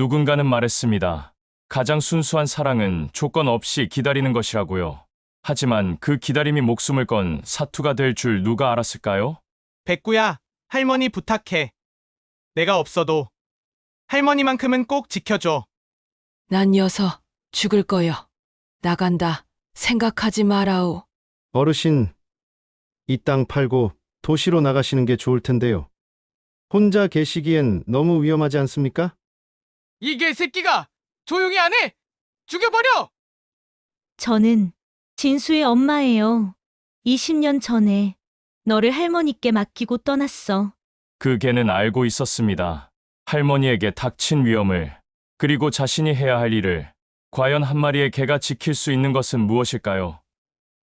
누군가는 말했습니다. 가장 순수한 사랑은 조건 없이 기다리는 것이라고요. 하지만 그 기다림이 목숨을 건 사투가 될 줄 누가 알았을까요? 백구야, 할머니 부탁해. 내가 없어도 할머니만큼은 꼭 지켜줘. 난 여서 죽을 거여. 나간다. 생각하지 마라오. 어르신, 이 땅 팔고 도시로 나가시는 게 좋을 텐데요. 혼자 계시기엔 너무 위험하지 않습니까? 이 개새끼가 조용히 안 해! 죽여버려! 저는 진수의 엄마예요. 20년 전에 너를 할머니께 맡기고 떠났어. 그 개는 알고 있었습니다. 할머니에게 닥친 위험을, 그리고 자신이 해야 할 일을. 과연 한 마리의 개가 지킬 수 있는 것은 무엇일까요?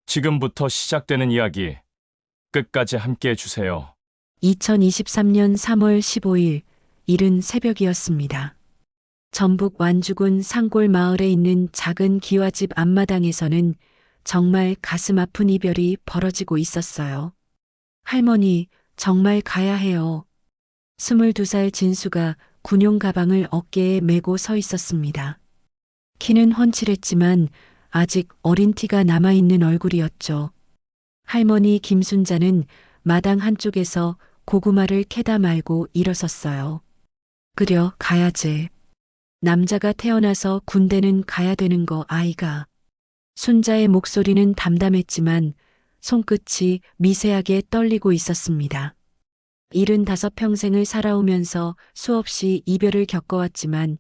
지금부터 시작되는 이야기, 끝까지 함께 해주세요. 2023년 3월 15일, 이른 새벽이었습니다. 전북 완주군 상골 마을에 있는 작은 기와집 앞마당에서는 정말 가슴 아픈 이별이 벌어지고 있었어요. 할머니, 정말 가야 해요. 22살 진수가 군용 가방을 어깨에 메고 서 있었습니다. 키는 훤칠했지만 아직 어린 티가 남아있는 얼굴이었죠. 할머니 김순자는 마당 한쪽에서 고구마를 캐다 말고 일어섰어요. 그려 가야지. 남자가 태어나서 군대는 가야 되는 거 아이가. 순자의 목소리는 담담했지만 손끝이 미세하게 떨리고 있었습니다. 75평생을 살아오면서 수없이 이별을 겪어왔지만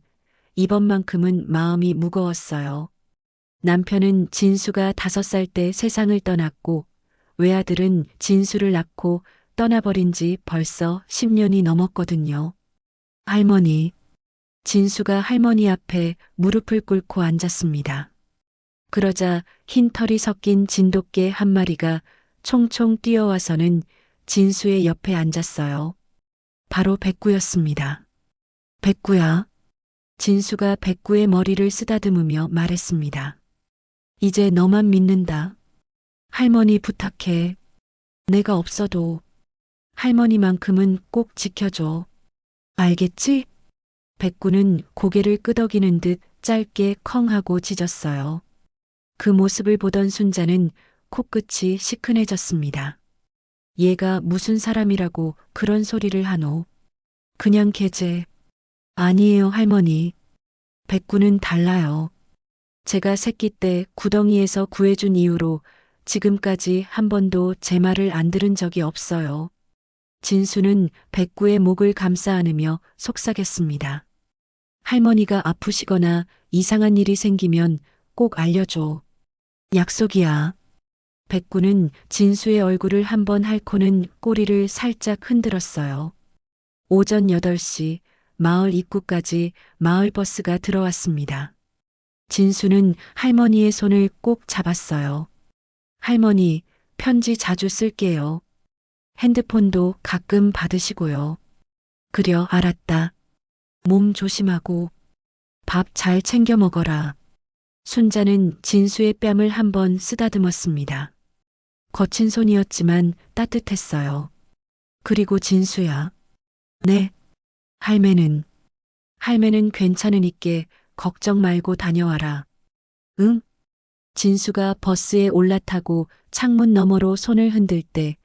이번만큼은 마음이 무거웠어요. 남편은 진수가 5살 때 세상을 떠났고 외아들은 진수를 낳고 떠나버린 지 벌써 10년이 넘었거든요. 할머니. 진수가 할머니 앞에 무릎을 꿇고 앉았습니다. 그러자 흰 털이 섞인 진돗개 한 마리가 총총 뛰어와서는 진수의 옆에 앉았어요. 바로 백구였습니다. 백구야. 진수가 백구의 머리를 쓰다듬으며 말했습니다. 이제 너만 믿는다. 할머니 부탁해. 내가 없어도 할머니만큼은 꼭 지켜줘. 알겠지? 백구는 고개를 끄덕이는 듯 짧게 컹 하고 짖었어요. 그 모습을 보던 순자는 코끝이 시큰해졌습니다. 얘가 무슨 사람이라고 그런 소리를 하노. 그냥 개제. 아니에요, 할머니. 백구는 달라요. 제가 새끼 때 구덩이에서 구해준 이후로 지금까지 한 번도 제 말을 안 들은 적이 없어요. 진수는 백구의 목을 감싸 안으며 속삭였습니다. 할머니가 아프시거나 이상한 일이 생기면 꼭 알려줘. 약속이야. 백구는 진수의 얼굴을 한번 핥고는 꼬리를 살짝 흔들었어요. 오전 8시 마을 입구까지 마을버스가 들어왔습니다. 진수는 할머니의 손을 꼭 잡았어요. 할머니, 편지 자주 쓸게요. 핸드폰도 가끔 받으시고요. 그려 알았다. 몸 조심하고 밥 잘 챙겨 먹어라. 순자는 진수의 뺨을 한번 쓰다듬었습니다. 거친 손이었지만 따뜻했어요. 그리고 진수야. 네. 할매는 괜찮으니께 걱정 말고 다녀와라. 응? 진수가 버스에 올라타고 창문 너머로 손을 흔들 때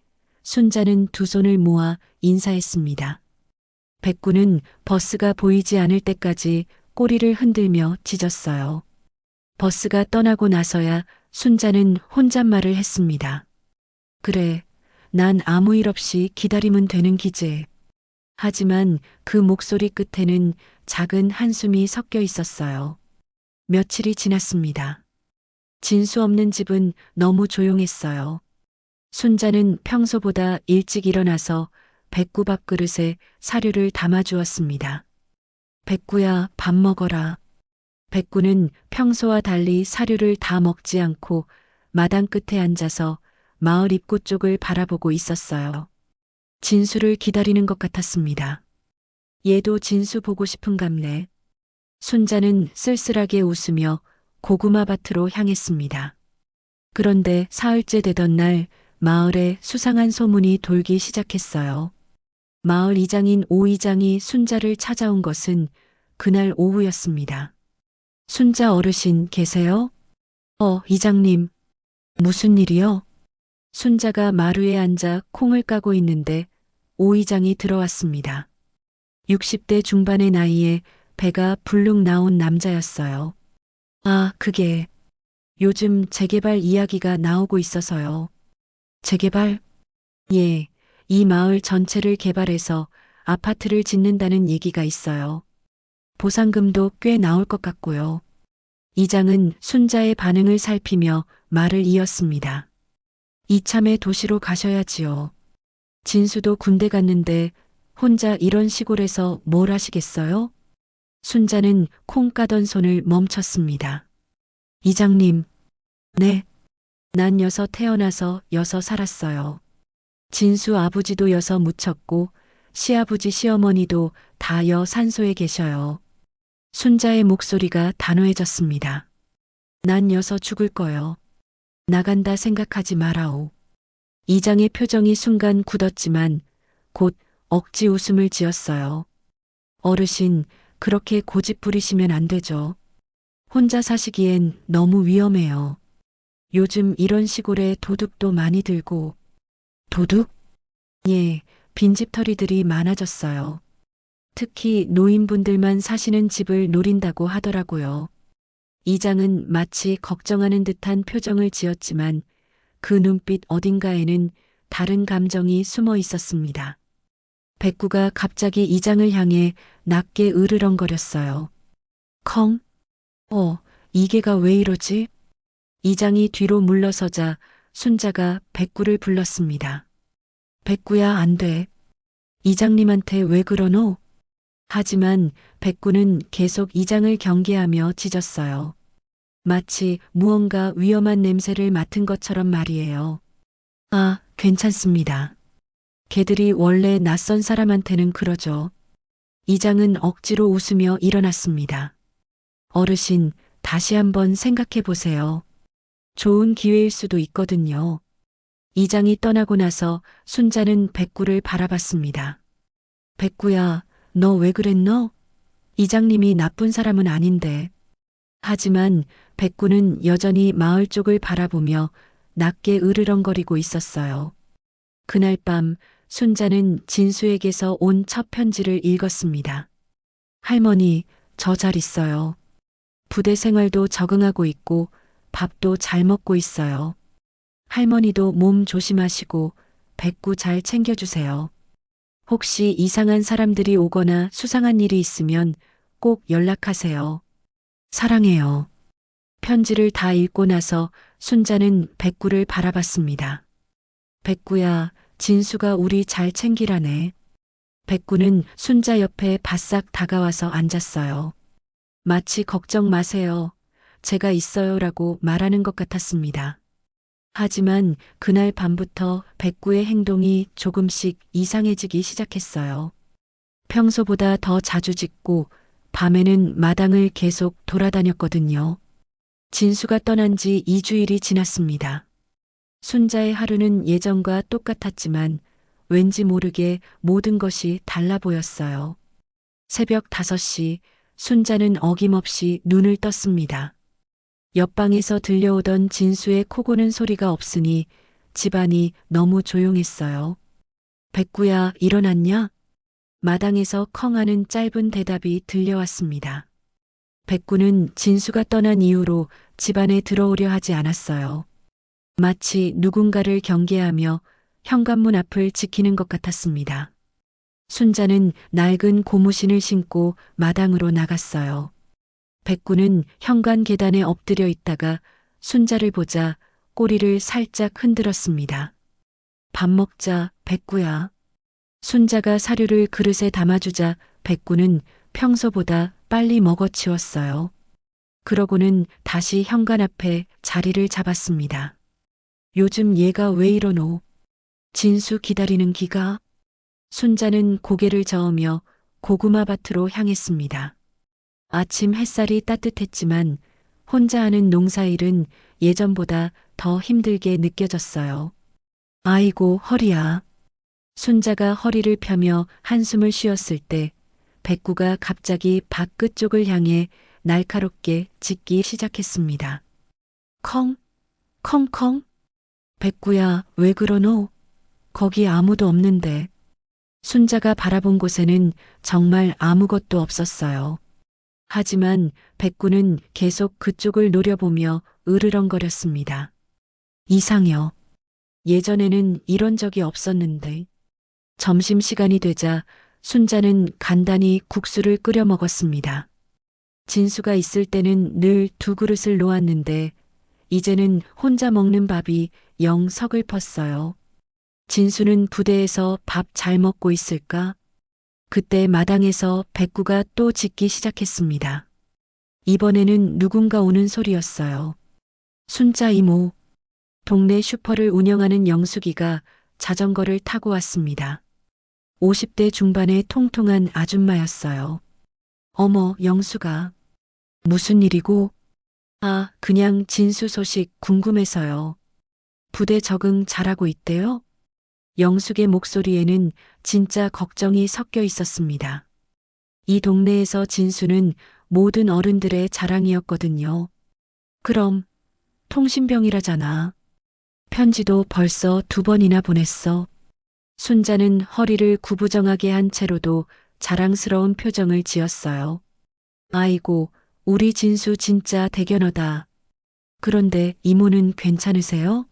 순자는 두 손을 모아 인사했습니다. 백구는 버스가 보이지 않을 때까지 꼬리를 흔들며 짖었어요. 버스가 떠나고 나서야 순자는 혼잣말을 했습니다. 그래, 난 아무 일 없이 기다리면 되는 기제. 하지만 그 목소리 끝에는 작은 한숨이 섞여 있었어요. 며칠이 지났습니다. 진수 없는 집은 너무 조용했어요. 순자는 평소보다 일찍 일어나서 백구 밥그릇에 사료를 담아주었습니다. 백구야, 밥 먹어라. 백구는 평소와 달리 사료를 다 먹지 않고 마당 끝에 앉아서 마을 입구 쪽을 바라보고 있었어요. 진수를 기다리는 것 같았습니다. 얘도 진수 보고 싶은갑네. 순자는 쓸쓸하게 웃으며 고구마 밭으로 향했습니다. 그런데 사흘째 되던 날 마을에 수상한 소문이 돌기 시작했어요. 마을 이장인 오 이장이 순자를 찾아온 것은 그날 오후였습니다. 순자 어르신 계세요? 이장님. 무슨 일이요? 순자가 마루에 앉아 콩을 까고 있는데 오 이장이 들어왔습니다. 60대 중반의 나이에 배가 불룩 나온 남자였어요. 그게 요즘 재개발 이야기가 나오고 있어서요. 재개발? 예, 이 마을 전체를 개발해서 아파트를 짓는다는 얘기가 있어요. 보상금도 꽤 나올 것 같고요. 이장은 순자의 반응을 살피며 말을 이었습니다. 이참에 도시로 가셔야지요. 진수도 군대 갔는데 혼자 이런 시골에서 뭘 하시겠어요? 순자는 콩 까던 손을 멈췄습니다. 이장님, 네. 난 여서 태어나서 여서 살았어요. 진수 아버지도 여서 묻혔고 시아버지 시어머니도 다 여 산소에 계셔요. 순자의 목소리가 단호해졌습니다. 난 여서 죽을 거요. 나간다 생각하지 마라오. 이장의 표정이 순간 굳었지만 곧 억지 웃음을 지었어요. 어르신, 그렇게 고집 부리시면 안 되죠. 혼자 사시기엔 너무 위험해요. 요즘 이런 시골에 도둑도 많이 들고. 도둑? 예, 빈집털이들이 많아졌어요. 특히 노인분들만 사시는 집을 노린다고 하더라고요. 이장은 마치 걱정하는 듯한 표정을 지었지만 그 눈빛 어딘가에는 다른 감정이 숨어 있었습니다. 백구가 갑자기 이장을 향해 낮게 으르렁거렸어요. 컹? 이게가 왜 이러지? 이장이 뒤로 물러서자 순자가 백구를 불렀습니다. 백구야, 안 돼. 이장님한테 왜 그러노? 하지만 백구는 계속 이장을 경계하며 짖었어요. 마치 무언가 위험한 냄새를 맡은 것처럼 말이에요. 괜찮습니다. 걔들이 원래 낯선 사람한테는 그러죠. 이장은 억지로 웃으며 일어났습니다. 어르신, 다시 한번 생각해 보세요. 좋은 기회일 수도 있거든요. 이장이 떠나고 나서 순자는 백구를 바라봤습니다. 백구야, 너 왜 그랬노? 이장님이 나쁜 사람은 아닌데. 하지만 백구는 여전히 마을 쪽을 바라보며 낮게 으르렁거리고 있었어요. 그날 밤 순자는 진수에게서 온 첫 편지를 읽었습니다. 할머니, 저 잘 있어요. 부대 생활도 적응하고 있고 밥도 잘 먹고 있어요. 할머니도 몸 조심하시고 백구 잘 챙겨주세요. 혹시 이상한 사람들이 오거나 수상한 일이 있으면 꼭 연락하세요. 사랑해요. 편지를 다 읽고 나서 순자는 백구를 바라봤습니다. 백구야, 진수가 우리 잘 챙기라네. 백구는 순자 옆에 바싹 다가와서 앉았어요. 마치 걱정 마세요. 제가 있어요라고 말하는 것 같았습니다. 하지만 그날 밤부터 백구의 행동이 조금씩 이상해지기 시작했어요. 평소보다 더 자주 짖고 밤에는 마당을 계속 돌아다녔거든요. 진수가 떠난 지 2주일이 지났습니다. 순자의 하루는 예전과 똑같았지만 왠지 모르게 모든 것이 달라 보였어요. 새벽 5시 순자는 어김없이 눈을 떴습니다. 옆방에서 들려오던 진수의 코 고는 소리가 없으니 집안이 너무 조용했어요. 백구야, 일어났냐? 마당에서 컹 하는 짧은 대답이 들려왔습니다. 백구는 진수가 떠난 이후로 집안에 들어오려 하지 않았어요. 마치 누군가를 경계하며 현관문 앞을 지키는 것 같았습니다. 순자는 낡은 고무신을 신고 마당으로 나갔어요. 백구는 현관 계단에 엎드려 있다가 순자를 보자 꼬리를 살짝 흔들었습니다. 밥 먹자, 백구야. 순자가 사료를 그릇에 담아주자 백구는 평소보다 빨리 먹어치웠어요. 그러고는 다시 현관 앞에 자리를 잡았습니다. 요즘 얘가 왜 이러노? 진수 기다리는 기가? 순자는 고개를 저으며 고구마 밭으로 향했습니다. 아침 햇살이 따뜻했지만 혼자 하는 농사일은 예전보다 더 힘들게 느껴졌어요. 아이고, 허리야. 순자가 허리를 펴며 한숨을 쉬었을 때 백구가 갑자기 밭 끝쪽을 향해 날카롭게 짖기 시작했습니다. 컹, 컹컹. 백구야, 왜 그러노? 거기 아무도 없는데. 순자가 바라본 곳에는 정말 아무것도 없었어요. 하지만 백구는 계속 그쪽을 노려보며 으르렁거렸습니다. 이상해요. 예전에는 이런 적이 없었는데. 점심시간이 되자 순자는 간단히 국수를 끓여 먹었습니다. 진수가 있을 때는 늘 2그릇을 놓았는데 이제는 혼자 먹는 밥이 영 서글펐어요. 진수는 부대에서 밥 잘 먹고 있을까? 그때 마당에서 백구가 또 짖기 시작했습니다. 이번에는 누군가 오는 소리였어요. 순자 이모. 동네 슈퍼를 운영하는 영숙이가 자전거를 타고 왔습니다. 50대 중반의 통통한 아줌마였어요. 어머, 영수가. 무슨 일이고? 아, 그냥 진수 소식 궁금해서요. 부대 적응 잘하고 있대요? 영숙의 목소리에는 진짜 걱정이 섞여 있었습니다. 이 동네에서 진수는 모든 어른들의 자랑이었거든요. 그럼 통신병이라잖아. 편지도 벌써 2번이나 보냈어. 순자는 허리를 구부정하게 한 채로도 자랑스러운 표정을 지었어요. 아이고, 우리 진수 진짜 대견하다. 그런데 이모는 괜찮으세요?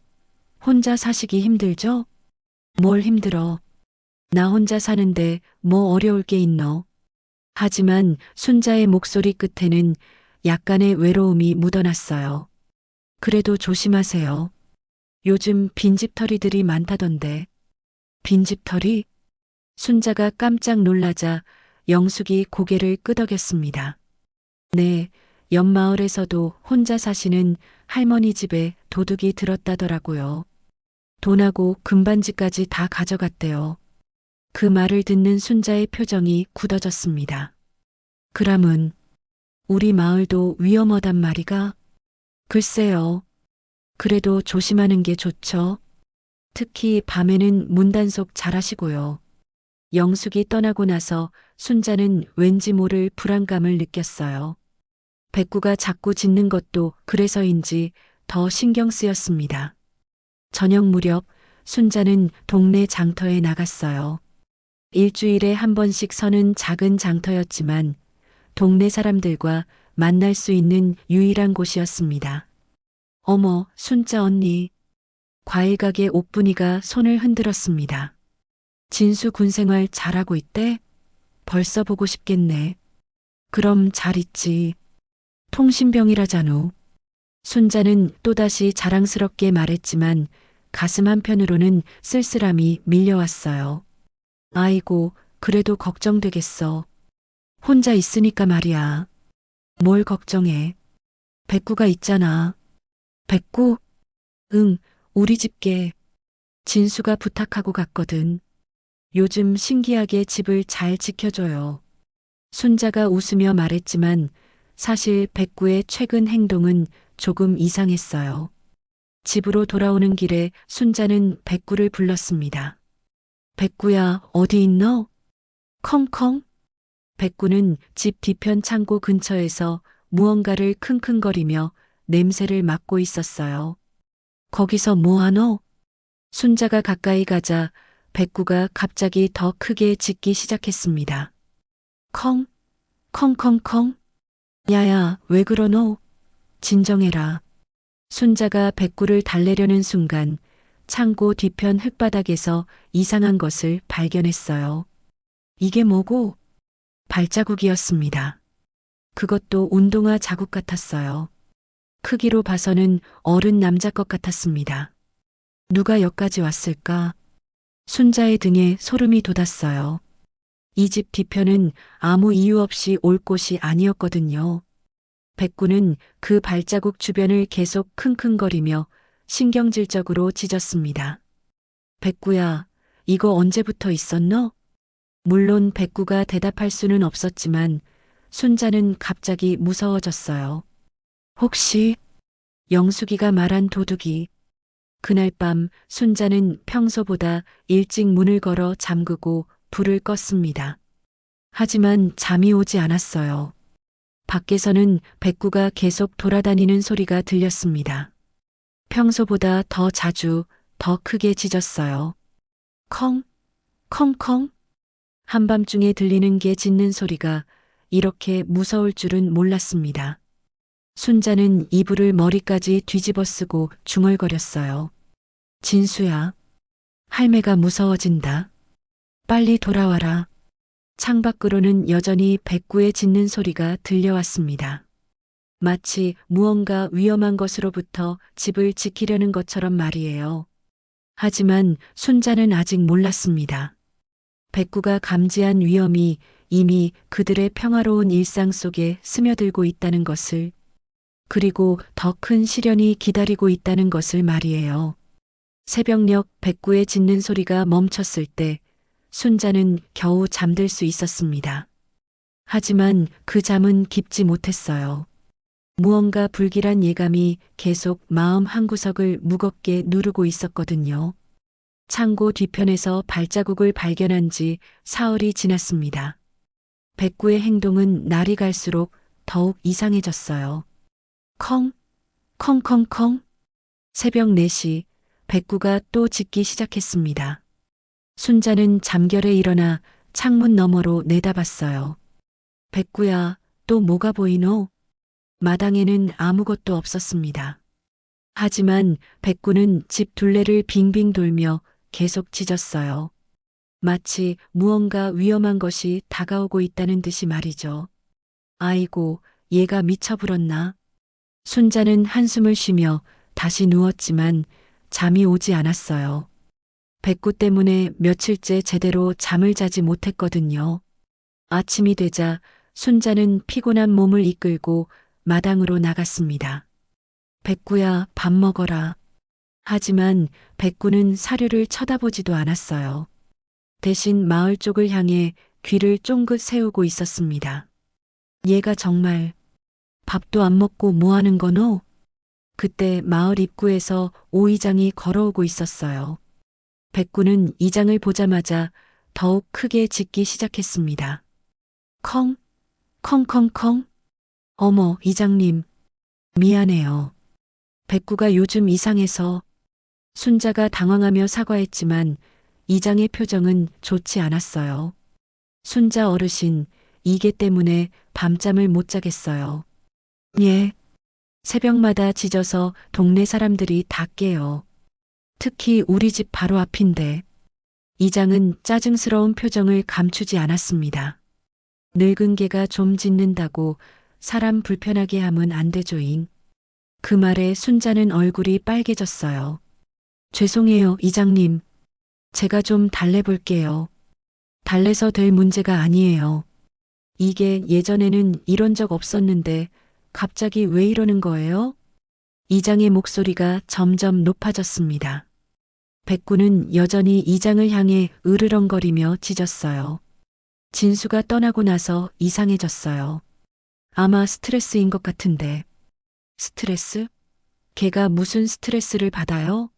혼자 사시기 힘들죠? 뭘 힘들어? 나 혼자 사는데 뭐 어려울 게 있노? 하지만 순자의 목소리 끝에는 약간의 외로움이 묻어났어요. 그래도 조심하세요. 요즘 빈집털이들이 많다던데. 빈집털이? 순자가 깜짝 놀라자 영숙이 고개를 끄덕였습니다. 네, 옆마을에서도 혼자 사시는 할머니 집에 도둑이 들었다더라고요. 돈하고 금반지까지 다 가져갔대요. 그 말을 듣는 순자의 표정이 굳어졌습니다. 그람은 우리 마을도 위험하단 말이가? 글쎄요. 그래도 조심하는 게 좋죠. 특히 밤에는 문단속 잘하시고요. 영숙이 떠나고 나서 순자는 왠지 모를 불안감을 느꼈어요. 백구가 자꾸 짖는 것도 그래서인지 더 신경 쓰였습니다. 저녁 무렵 순자는 동네 장터에 나갔어요. 일주일에 한 번씩 서는 작은 장터였지만 동네 사람들과 만날 수 있는 유일한 곳이었습니다. 어머, 순자 언니. 과일 가게 옥분이가 손을 흔들었습니다. 진수 군생활 잘하고 있대? 벌써 보고 싶겠네. 그럼 잘 있지. 통신병이라잖아. 순자는 또다시 자랑스럽게 말했지만 가슴 한편으로는 쓸쓸함이 밀려왔어요. 아이고, 그래도 걱정되겠어. 혼자 있으니까 말이야. 뭘 걱정해. 백구가 있잖아. 백구? 응, 우리 집게. 진수가 부탁하고 갔거든. 요즘 신기하게 집을 잘 지켜줘요. 순자가 웃으며 말했지만 사실 백구의 최근 행동은 조금 이상했어요. 집으로 돌아오는 길에 순자는 백구를 불렀습니다. 백구야, 어디 있너? 컹컹. 백구는 집 뒤편 창고 근처에서 무언가를 킁킁거리며 냄새를 맡고 있었어요. 거기서 뭐하노? 순자가 가까이 가자 백구가 갑자기 더 크게 짖기 시작했습니다. 컹, 컹컹컹. 야야, 왜 그러노? 진정해라. 순자가 백구를 달래려는 순간 창고 뒤편 흙바닥에서 이상한 것을 발견했어요. 이게 뭐고? 발자국이었습니다. 그것도 운동화 자국 같았어요. 크기로 봐서는 어른 남자 것 같았습니다. 누가 여기까지 왔을까? 순자의 등에 소름이 돋았어요. 이 집 뒤편은 아무 이유 없이 올 곳이 아니었거든요. 백구는 그 발자국 주변을 계속 킁킁거리며 신경질적으로 짖었습니다. 백구야, 이거 언제부터 있었노? 물론 백구가 대답할 수는 없었지만 순자는 갑자기 무서워졌어요. 혹시 영숙이가 말한 도둑이. 그날 밤 순자는 평소보다 일찍 문을 걸어 잠그고 불을 껐습니다. 하지만 잠이 오지 않았어요. 밖에서는 백구가 계속 돌아다니는 소리가 들렸습니다. 평소보다 더 자주, 더 크게 짖었어요. 컹, 컹컹. 한밤중에 들리는 개 짖는 소리가 이렇게 무서울 줄은 몰랐습니다. 순자는 이불을 머리까지 뒤집어 쓰고 중얼거렸어요. 진수야, 할매가 무서워진다. 빨리 돌아와라. 창밖으로는 여전히 백구의 짖는 소리가 들려왔습니다. 마치 무언가 위험한 것으로부터 집을 지키려는 것처럼 말이에요. 하지만 순자는 아직 몰랐습니다. 백구가 감지한 위험이 이미 그들의 평화로운 일상 속에 스며들고 있다는 것을, 그리고 더 큰 시련이 기다리고 있다는 것을 말이에요. 새벽녘 백구의 짖는 소리가 멈췄을 때 순자는 겨우 잠들 수 있었습니다. 하지만 그 잠은 깊지 못했어요. 무언가 불길한 예감이 계속 마음 한구석을 무겁게 누르고 있었거든요. 창고 뒤편에서 발자국을 발견한 지 사흘이 지났습니다. 백구의 행동은 날이 갈수록 더욱 이상해졌어요. 컹, 컹컹컹. 새벽 4시 백구가 또 짖기 시작했습니다. 순자는 잠결에 일어나 창문 너머로 내다봤어요. 백구야, 또 뭐가 보이노? 마당에는 아무것도 없었습니다. 하지만 백구는 집 둘레를 빙빙 돌며 계속 짖었어요. 마치 무언가 위험한 것이 다가오고 있다는 듯이 말이죠. 아이고, 얘가 미쳐불었나? 순자는 한숨을 쉬며 다시 누웠지만 잠이 오지 않았어요. 백구 때문에 며칠째 제대로 잠을 자지 못했거든요. 아침이 되자 순자는 피곤한 몸을 이끌고 마당으로 나갔습니다. 백구야, 밥 먹어라. 하지만 백구는 사료를 쳐다보지도 않았어요. 대신 마을 쪽을 향해 귀를 쫑긋 세우고 있었습니다. 얘가 정말 밥도 안 먹고 뭐 하는 거노? 그때 마을 입구에서 오이장이 걸어오고 있었어요. 백구는 이장을 보자마자 더욱 크게 짖기 시작했습니다. 컹, 컹컹컹. 어머, 이장님. 미안해요. 백구가 요즘 이상해서. 순자가 당황하며 사과했지만 이장의 표정은 좋지 않았어요. 순자 어르신, 이게 때문에 밤잠을 못 자겠어요. 예. 새벽마다 짖어서 동네 사람들이 다 깨요. 특히 우리 집 바로 앞인데. 이장은 짜증스러운 표정을 감추지 않았습니다. 늙은 개가 좀 짖는다고 사람 불편하게 하면 안 되죠잉. 그 말에 순자는 얼굴이 빨개졌어요. 죄송해요, 이장님. 제가 좀 달래볼게요. 달래서 될 문제가 아니에요. 이게 예전에는 이런 적 없었는데 갑자기 왜 이러는 거예요? 이장의 목소리가 점점 높아졌습니다. 백구는 여전히 이장을 향해 으르렁거리며 짖었어요. 진수가 떠나고 나서 이상해졌어요. 아마 스트레스인 것 같은데. 스트레스? 걔가 무슨 스트레스를 받아요?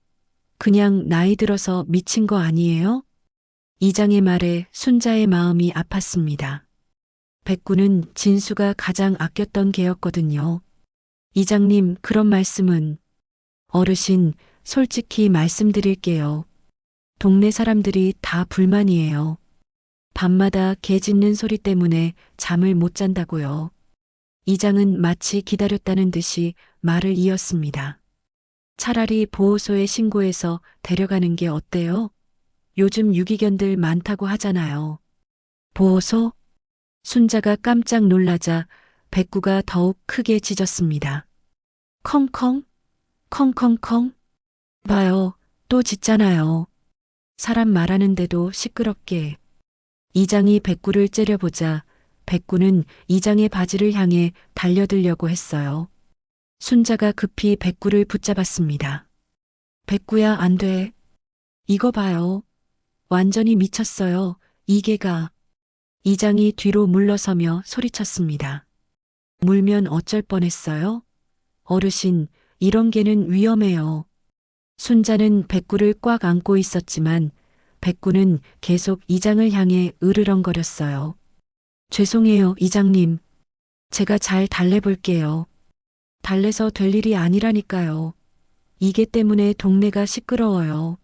그냥 나이 들어서 미친 거 아니에요? 이장의 말에 순자의 마음이 아팠습니다. 백구는 진수가 가장 아꼈던 개였거든요. 이장님, 그런 말씀은. 어르신, 솔직히 말씀드릴게요. 동네 사람들이 다 불만이에요. 밤마다 개 짖는 소리 때문에 잠을 못 잔다고요. 이장은 마치 기다렸다는 듯이 말을 이었습니다. 차라리 보호소에 신고해서 데려가는 게 어때요? 요즘 유기견들 많다고 하잖아요. 보호소? 순자가 깜짝 놀라자 백구가 더욱 크게 짖었습니다. 컹컹, 컹컹컹. 봐요, 또 짖잖아요. 사람 말하는데도 시끄럽게. 이장이 백구를 째려보자 백구는 이장의 바지를 향해 달려들려고 했어요. 순자가 급히 백구를 붙잡았습니다. 백구야, 안 돼. 이거 봐요. 완전히 미쳤어요, 이 개가. 이장이 뒤로 물러서며 소리쳤습니다. 물면 어쩔 뻔했어요? 어르신, 이런 개는 위험해요. 순자는 백구를 꽉 안고 있었지만 백구는 계속 이장을 향해 으르렁거렸어요. 죄송해요, 이장님. 제가 잘 달래볼게요. 달래서 될 일이 아니라니까요. 이게 때문에 동네가 시끄러워요.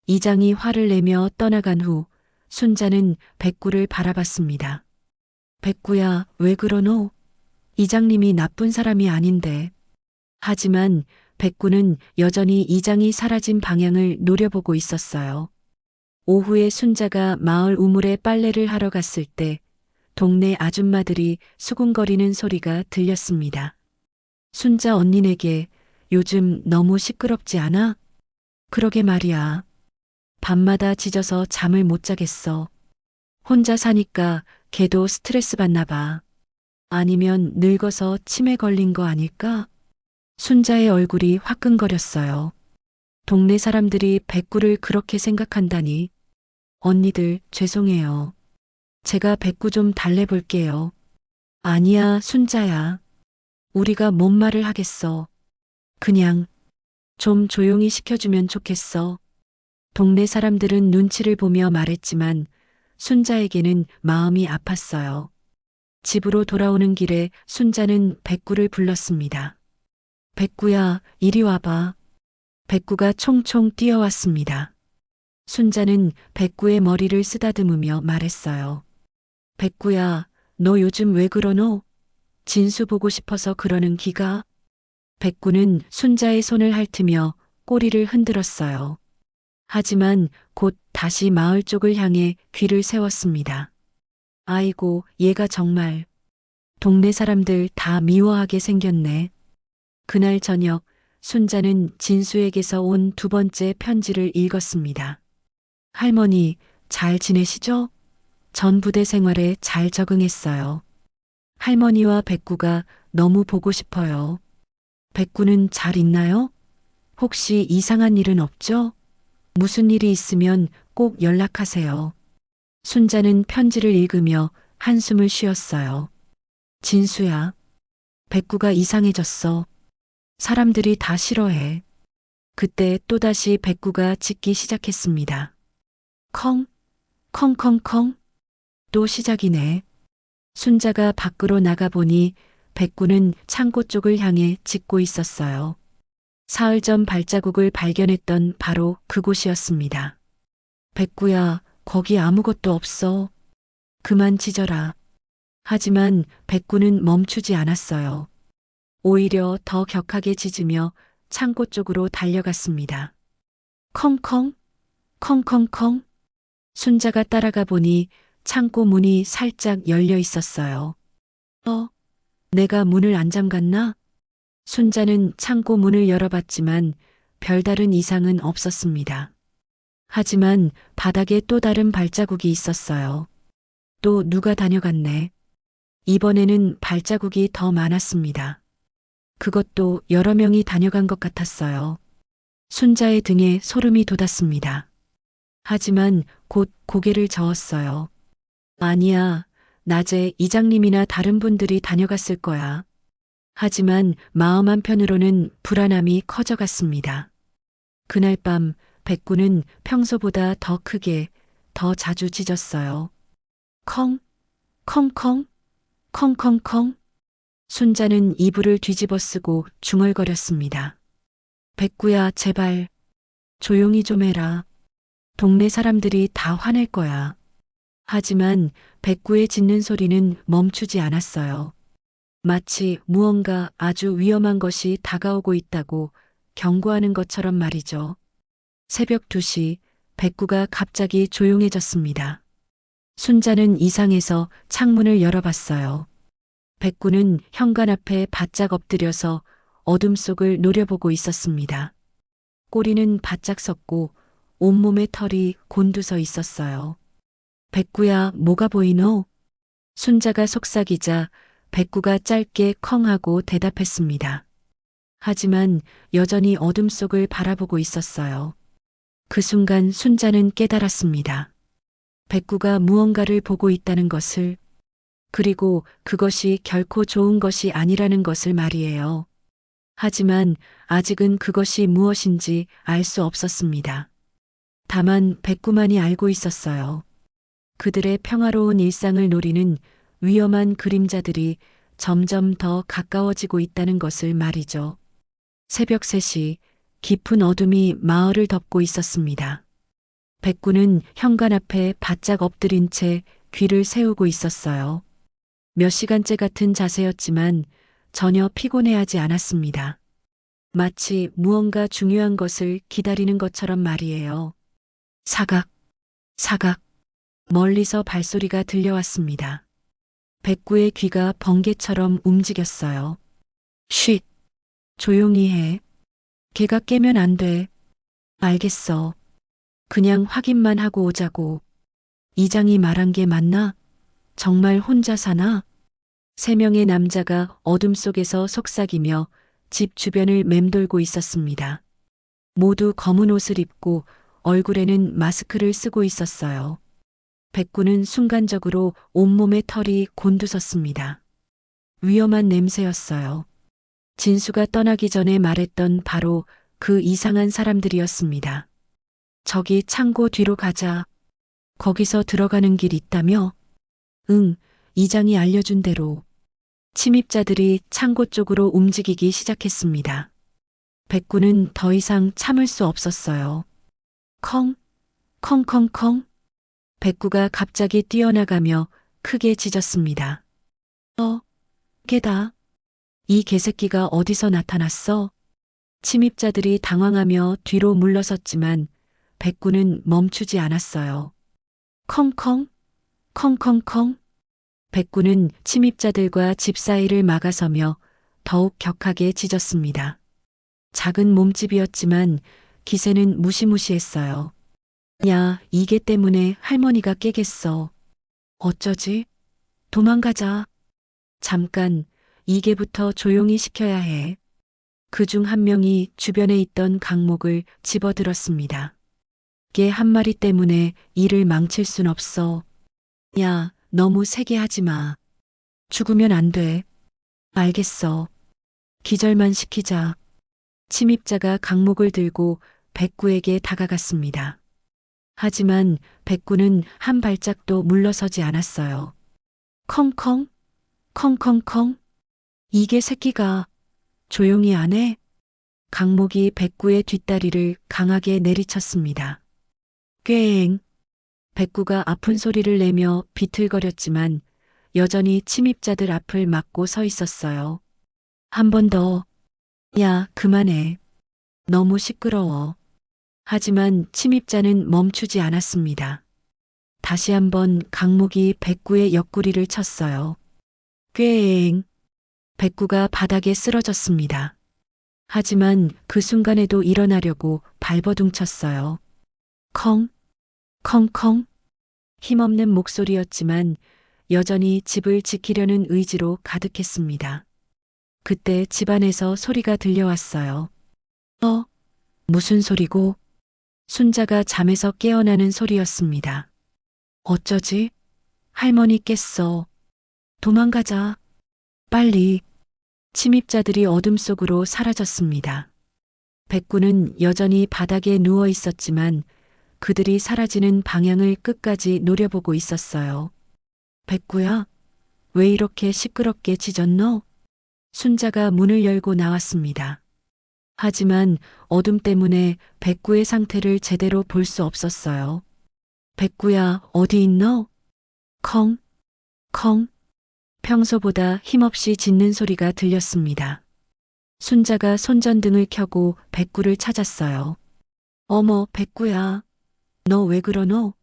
이장이 화를 내며 떠나간 후 순자는 백구를 바라봤습니다. 백구야, 왜 그러노? 이장님이 나쁜 사람이 아닌데. 하지만 백구는 여전히 이장이 사라진 방향을 노려보고 있었어요. 오후에 순자가 마을 우물에 빨래를 하러 갔을 때 동네 아줌마들이 수군거리는 소리가 들렸습니다. 순자 언니네게 요즘 너무 시끄럽지 않아? 그러게 말이야. 밤마다 짖어서 잠을 못 자겠어. 혼자 사니까 걔도 스트레스 받나 봐. 아니면 늙어서 치매 걸린 거 아닐까? 순자의 얼굴이 화끈거렸어요. 동네 사람들이 백구를 그렇게 생각한다니. 언니들, 죄송해요. 제가 백구 좀 달래볼게요. 아니야, 순자야. 우리가 뭔 말을 하겠어. 그냥 좀 조용히 시켜주면 좋겠어. 동네 사람들은 눈치를 보며 말했지만 순자에게는 마음이 아팠어요. 집으로 돌아오는 길에 순자는 백구를 불렀습니다. 백구야, 이리 와봐. 백구가 총총 뛰어왔습니다. 순자는 백구의 머리를 쓰다듬으며 말했어요. 백구야, 너 요즘 왜 그러노? 진수 보고 싶어서 그러는 기가? 백구는 순자의 손을 핥으며 꼬리를 흔들었어요. 하지만 곧 다시 마을 쪽을 향해 귀를 세웠습니다. 아이고, 얘가 정말. 동네 사람들 다 미워하게 생겼네. 그날 저녁 순자는 진수에게서 온 두 번째 편지를 읽었습니다. 할머니, 잘 지내시죠? 전 부대 생활에 잘 적응했어요. 할머니와 백구가 너무 보고 싶어요. 백구는 잘 있나요? 혹시 이상한 일은 없죠? 무슨 일이 있으면 꼭 연락하세요. 순자는 편지를 읽으며 한숨을 쉬었어요. 진수야, 백구가 이상해졌어. 사람들이 다 싫어해. 그때 또다시 백구가 짖기 시작했습니다. 컹, 컹컹컹. 또 시작이네. 순자가 밖으로 나가보니 백구는 창고 쪽을 향해 짖고 있었어요. 사흘 전 발자국을 발견했던 바로 그곳이었습니다. 백구야, 거기 아무것도 없어. 그만 짖어라. 하지만 백구는 멈추지 않았어요. 오히려 더 격하게 짖으며 창고 쪽으로 달려갔습니다. 컹컹, 컹컹컹. 순자가 따라가 보니 창고 문이 살짝 열려 있었어요. 내가 문을 안 잠갔나? 순자는 창고 문을 열어봤지만 별다른 이상은 없었습니다. 하지만 바닥에 또 다른 발자국이 있었어요. 또 누가 다녀갔네. 이번에는 발자국이 더 많았습니다. 그것도 여러 명이 다녀간 것 같았어요. 순자의 등에 소름이 돋았습니다. 하지만 곧 고개를 저었어요. 아니야, 낮에 이장님이나 다른 분들이 다녀갔을 거야. 하지만 마음 한편으로는 불안함이 커져갔습니다. 그날 밤 백구는 평소보다 더 크게, 더 자주 짖었어요. 컹, 컹컹, 컹컹컹. 순자는 이불을 뒤집어 쓰고 중얼거렸습니다. 백구야, 제발 조용히 좀 해라. 동네 사람들이 다 화낼 거야. 하지만 백구의 짖는 소리는 멈추지 않았어요. 마치 무언가 아주 위험한 것이 다가오고 있다고 경고하는 것처럼 말이죠. 새벽 2시 백구가 갑자기 조용해졌습니다. 순자는 이상해서 창문을 열어봤어요. 백구는 현관 앞에 바짝 엎드려서 어둠 속을 노려보고 있었습니다. 꼬리는 바짝 섰고 온몸에 털이 곤두서 있었어요. 백구야, 뭐가 보이노? 순자가 속삭이자 백구가 짧게 컹 하고 대답했습니다. 하지만 여전히 어둠 속을 바라보고 있었어요. 그 순간 순자는 깨달았습니다. 백구가 무언가를 보고 있다는 것을, 그리고 그것이 결코 좋은 것이 아니라는 것을 말이에요. 하지만 아직은 그것이 무엇인지 알 수 없었습니다. 다만 백구만이 알고 있었어요. 그들의 평화로운 일상을 노리는 위험한 그림자들이 점점 더 가까워지고 있다는 것을 말이죠. 새벽 3시 깊은 어둠이 마을을 덮고 있었습니다. 백구는 현관 앞에 바짝 엎드린 채 귀를 세우고 있었어요. 몇 시간째 같은 자세였지만 전혀 피곤해하지 않았습니다. 마치 무언가 중요한 것을 기다리는 것처럼 말이에요. 사각, 사각, 멀리서 발소리가 들려왔습니다. 백구의 귀가 번개처럼 움직였어요. 쉿, 조용히 해. 걔가 깨면 안 돼. 알겠어. 그냥 확인만 하고 오자고. 이장이 말한 게 맞나? 정말 혼자 사나? 3명의 남자가 어둠 속에서 속삭이며 집 주변을 맴돌고 있었습니다. 모두 검은 옷을 입고 얼굴에는 마스크를 쓰고 있었어요. 백구는 순간적으로 온몸의 털이 곤두섰습니다. 위험한 냄새였어요. 진수가 떠나기 전에 말했던 바로 그 이상한 사람들이었습니다. 저기 창고 뒤로 가자. 거기서 들어가는 길 있다며? 응, 이장이 알려준 대로. 침입자들이 창고 쪽으로 움직이기 시작했습니다. 백구는 더 이상 참을 수 없었어요. 컹, 컹컹컹. 백구가 갑자기 뛰어나가며 크게 짖었습니다. 걔다. 이 개새끼가 어디서 나타났어? 침입자들이 당황하며 뒤로 물러섰지만 백구는 멈추지 않았어요. 컹컹, 컹컹컹. 백구는 침입자들과 집 사이를 막아서며 더욱 격하게 짖었습니다. 작은 몸집이었지만 기세는 무시무시했어요. 야, 이게 때문에 할머니가 깨겠어. 어쩌지? 도망가자. 잠깐, 이게부터 조용히 시켜야 해. 그중 한 명이 주변에 있던 강목을 집어들었습니다. 개 한 마리 때문에 일을 망칠 순 없어. 야, 너무 세게 하지 마. 죽으면 안 돼. 알겠어. 기절만 시키자. 침입자가 강목을 들고 백구에게 다가갔습니다. 하지만 백구는 한 발짝도 물러서지 않았어요. 컹컹, 컹컹컹. 이게 새끼가 조용히 안 해? 강목이 백구의 뒷다리를 강하게 내리쳤습니다. 꾀엥. 백구가 아픈 소리를 내며 비틀거렸지만 여전히 침입자들 앞을 막고 서 있었어요. 한 번 더. 야, 그만해. 너무 시끄러워. 하지만 침입자는 멈추지 않았습니다. 다시 한번 강목이 백구의 옆구리를 쳤어요. 꾀엥. 백구가 바닥에 쓰러졌습니다. 하지만 그 순간에도 일어나려고 발버둥쳤어요. 컹, 컹컹. 힘없는 목소리였지만 여전히 집을 지키려는 의지로 가득했습니다. 그때 집안에서 소리가 들려왔어요. 무슨 소리고? 순자가 잠에서 깨어나는 소리였습니다. 어쩌지? 할머니 깼어. 도망가자. 빨리. 침입자들이 어둠 속으로 사라졌습니다. 백구는 여전히 바닥에 누워 있었지만 그들이 사라지는 방향을 끝까지 노려보고 있었어요. 백구야, 왜 이렇게 시끄럽게 짖었노? 순자가 문을 열고 나왔습니다. 하지만 어둠 때문에 백구의 상태를 제대로 볼 수 없었어요. 백구야, 어디 있노? 컹, 컹. 평소보다 힘없이 짖는 소리가 들렸습니다. 순자가 손전등을 켜고 백구를 찾았어요. 어머, 백구야. 너 왜 그러노?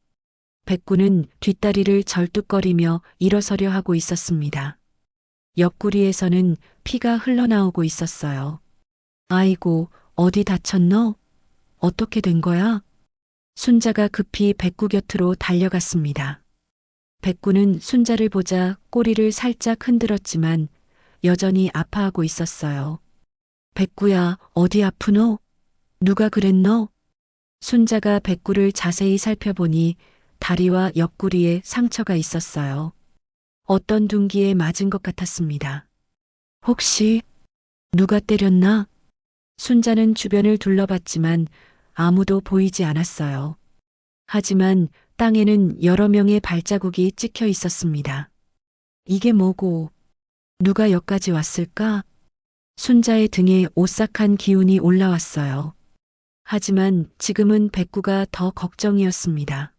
백구는 뒷다리를 절뚝거리며 일어서려 하고 있었습니다. 옆구리에서는 피가 흘러나오고 있었어요. 아이고, 어디 다쳤노? 어떻게 된 거야? 순자가 급히 백구 곁으로 달려갔습니다. 백구는 순자를 보자 꼬리를 살짝 흔들었지만 여전히 아파하고 있었어요. 백구야, 어디 아프노? 누가 그랬노? 순자가 백구를 자세히 살펴보니 다리와 옆구리에 상처가 있었어요. 어떤 둔기에 맞은 것 같았습니다. 혹시 누가 때렸나? 순자는 주변을 둘러봤지만 아무도 보이지 않았어요. 하지만 땅에는 여러 명의 발자국이 찍혀 있었습니다. 이게 뭐고? 누가 여기까지 왔을까? 순자의 등에 오싹한 기운이 올라왔어요. 하지만 지금은 백구가 더 걱정이었습니다.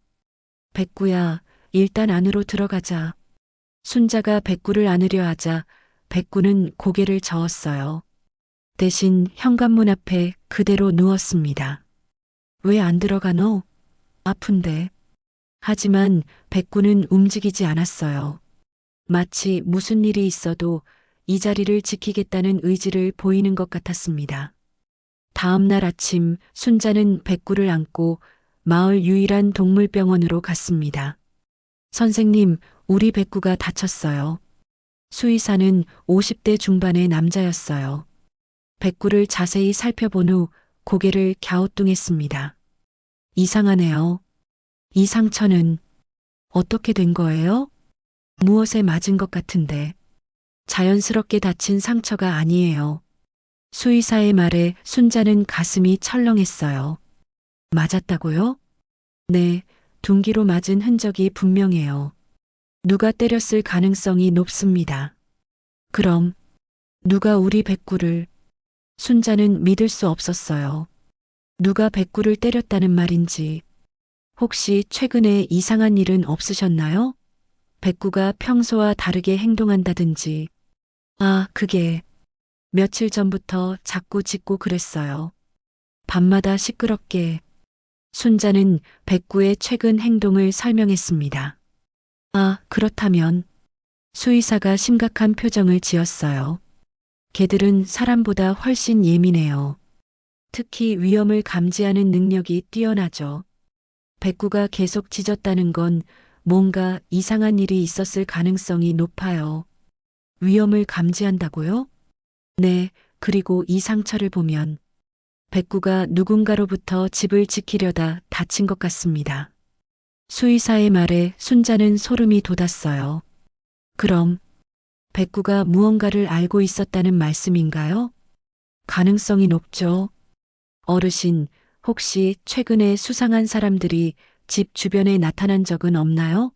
백구야, 일단 안으로 들어가자. 순자가 백구를 안으려 하자 백구는 고개를 저었어요. 대신 현관문 앞에 그대로 누웠습니다. 왜 안 들어가노? 아픈데. 하지만 백구는 움직이지 않았어요. 마치 무슨 일이 있어도 이 자리를 지키겠다는 의지를 보이는 것 같았습니다. 다음 날 아침 순자는 백구를 안고 마을 유일한 동물병원으로 갔습니다. 선생님, 우리 백구가 다쳤어요. 수의사는 50대 중반의 남자였어요. 백구를 자세히 살펴본 후 고개를 갸우뚱했습니다. 이상하네요. 이 상처는 어떻게 된 거예요? 무엇에 맞은 것 같은데. 자연스럽게 다친 상처가 아니에요. 수의사의 말에 순자는 가슴이 철렁했어요. 맞았다고요? 네, 둔기로 맞은 흔적이 분명해요. 누가 때렸을 가능성이 높습니다. 그럼 누가 우리 백구를... 순자는 믿을 수 없었어요. 누가 백구를 때렸다는 말인지. 혹시 최근에 이상한 일은 없으셨나요? 백구가 평소와 다르게 행동한다든지. 아, 그게 며칠 전부터 자꾸 짖고 그랬어요. 밤마다 시끄럽게. 순자는 백구의 최근 행동을 설명했습니다. 아, 그렇다면. 수의사가 심각한 표정을 지었어요. 개들은 사람보다 훨씬 예민해요. 특히 위험을 감지하는 능력이 뛰어나죠. 백구가 계속 짖었다는 건 뭔가 이상한 일이 있었을 가능성이 높아요. 위험을 감지한다고요? 네, 그리고 이 상처를 보면 백구가 누군가로부터 집을 지키려다 다친 것 같습니다. 수의사의 말에 순자는 소름이 돋았어요. 그럼 백구가 무언가를 알고 있었다는 말씀인가요? 가능성이 높죠. 어르신, 혹시 최근에 수상한 사람들이 집 주변에 나타난 적은 없나요?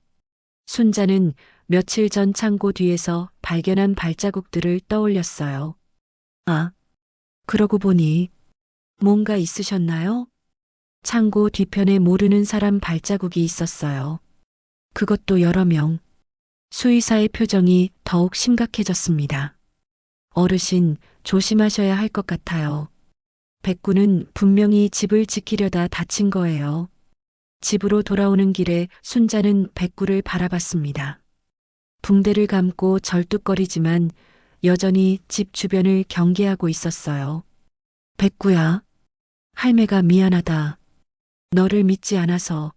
순자는 며칠 전 창고 뒤에서 발견한 발자국들을 떠올렸어요. 아, 그러고 보니 뭔가 있으셨나요? 창고 뒤편에 모르는 사람 발자국이 있었어요. 그것도 여러 명. 수의사의 표정이 더욱 심각해졌습니다. 어르신, 조심하셔야 할 것 같아요. 백구는 분명히 집을 지키려다 다친 거예요. 집으로 돌아오는 길에 순자는 백구를 바라봤습니다. 붕대를 감고 절뚝거리지만 여전히 집 주변을 경계하고 있었어요. 백구야, 할매가 미안하다. 너를 믿지 않아서.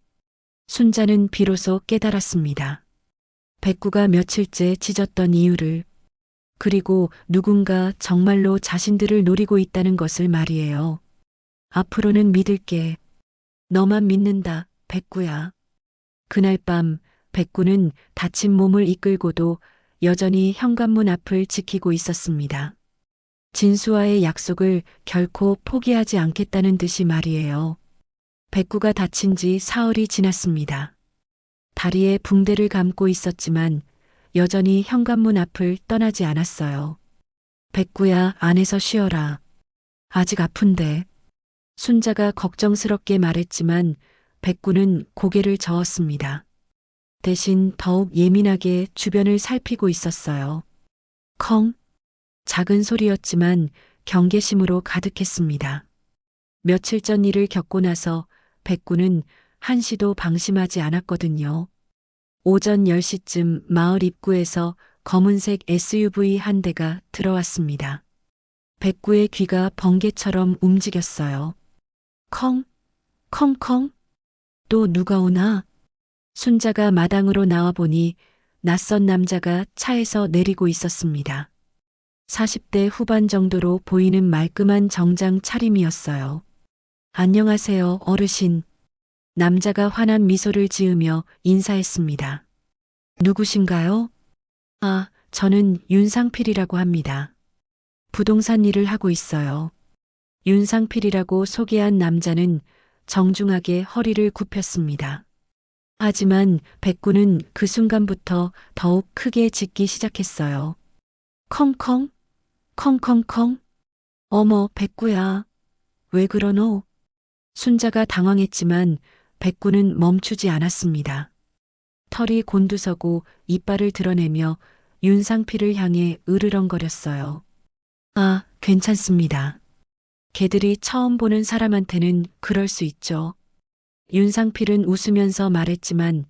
순자는 비로소 깨달았습니다. 백구가 며칠째 짖었던 이유를, 그리고 누군가 정말로 자신들을 노리고 있다는 것을 말이에요. 앞으로는 믿을게. 너만 믿는다, 백구야. 그날 밤 백구는 다친 몸을 이끌고도 여전히 현관문 앞을 지키고 있었습니다. 진수와의 약속을 결코 포기하지 않겠다는 듯이 말이에요. 백구가 다친 지 사흘이 지났습니다. 다리에 붕대를 감고 있었지만 여전히 현관문 앞을 떠나지 않았어요. 백구야, 안에서 쉬어라. 아직 아픈데. 순자가 걱정스럽게 말했지만 백구는 고개를 저었습니다. 대신 더욱 예민하게 주변을 살피고 있었어요. 컹. 작은 소리였지만 경계심으로 가득했습니다. 며칠 전 일을 겪고 나서 백구는 한시도 방심하지 않았거든요. 오전 10시쯤 마을 입구에서 검은색 SUV 한 대가 들어왔습니다. 백구의 귀가 번개처럼 움직였어요. 컹, 컹컹. 또 누가 오나? 순자가 마당으로 나와보니 낯선 남자가 차에서 내리고 있었습니다. 40대 후반 정도로 보이는 말끔한 정장 차림이었어요. 안녕하세요, 어르신. 남자가 환한 미소를 지으며 인사했습니다. 누구신가요? 아, 저는 윤상필이라고 합니다. 부동산 일을 하고 있어요. 윤상필이라고 소개한 남자는 정중하게 허리를 굽혔습니다. 하지만 백구는 그 순간부터 더욱 크게 짖기 시작했어요. 컹컹, 컹컹컹. 어머, 백구야. 왜 그러노? 순자가 당황했지만 백구는 멈추지 않았습니다. 털이 곤두서고 이빨을 드러내며 윤상필을 향해 으르렁거렸어요. 아, 괜찮습니다. 개들이 처음 보는 사람한테는 그럴 수 있죠. 윤상필은 웃으면서 말했지만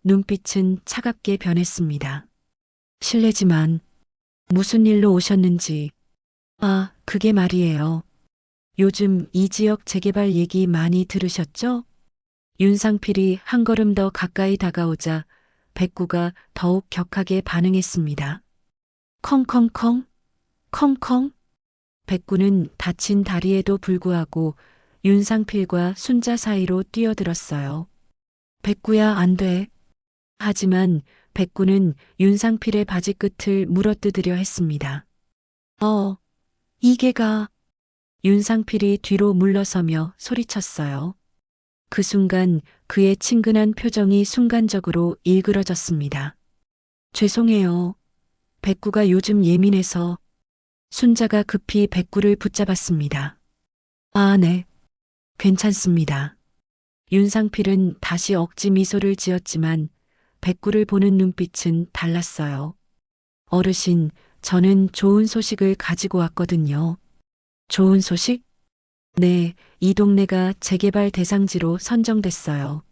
눈빛은 차갑게 변했습니다. 실례지만 무슨 일로 오셨는지. 아, 그게 말이에요. 요즘 이 지역 재개발 얘기 많이 들으셨죠? 윤상필이 한 걸음 더 가까이 다가오자 백구가 더욱 격하게 반응했습니다. 컹컹컹, 컹컹. 백구는 다친 다리에도 불구하고 윤상필과 순자 사이로 뛰어들었어요. 백구야, 안 돼. 하지만 백구는 윤상필의 바지 끝을 물어뜯으려 했습니다. 이 개가. 윤상필이 뒤로 물러서며 소리쳤어요. 그 순간 그의 친근한 표정이 순간적으로 일그러졌습니다. 죄송해요. 백구가 요즘 예민해서. 순자가 급히 백구를 붙잡았습니다. 아, 네. 괜찮습니다. 윤상필은 다시 억지 미소를 지었지만 백구를 보는 눈빛은 달랐어요. 어르신, 저는 좋은 소식을 가지고 왔거든요. 좋은 소식? 네, 이 동네가 재개발 대상지로 선정됐어요.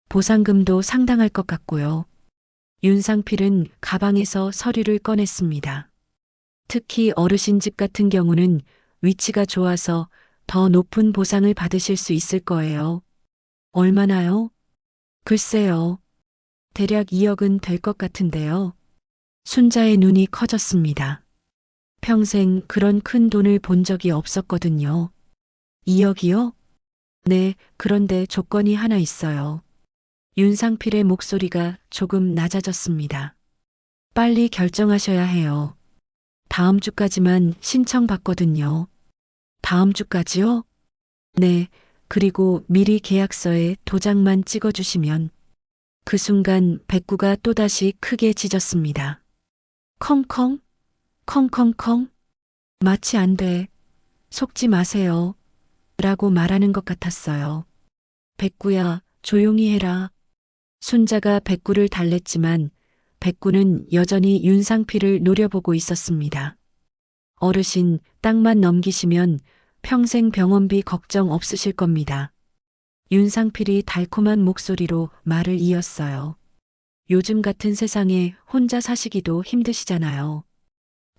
보상금도 상당할 것 같고요. 윤상필은 가방에서 서류를 꺼냈습니다. 특히 어르신 집 같은 경우는 위치가 좋아서 더 높은 보상을 받으실 수 있을 거예요. 얼마나요? 글쎄요. 대략 2억은 될 것 같은데요. 순자의 눈이 커졌습니다. 평생 그런 큰 돈을 본 적이 없었거든요. 2억이요? 네, 그런데 조건이 하나 있어요. 윤상필의 목소리가 조금 낮아졌습니다. 빨리 결정하셔야 해요. 다음 주까지만 신청받거든요. 다음 주까지요? 네, 그리고 미리 계약서에 도장만 찍어주시면. 그 순간 백구가 또다시 크게 짖었습니다. 컹컹, 컹컹컹. 마치 안 돼. 속지 마세요. 라고 말하는 것 같았어요. 백구야, 조용히 해라. 순자가 백구를 달랬지만 백구는 여전히 윤상필을 노려보고 있었습니다. 어르신, 땅만 넘기시면 평생 병원비 걱정 없으실 겁니다. 윤상필이 달콤한 목소리로 말을 이었어요. 요즘 같은 세상에 혼자 사시기도 힘드시잖아요.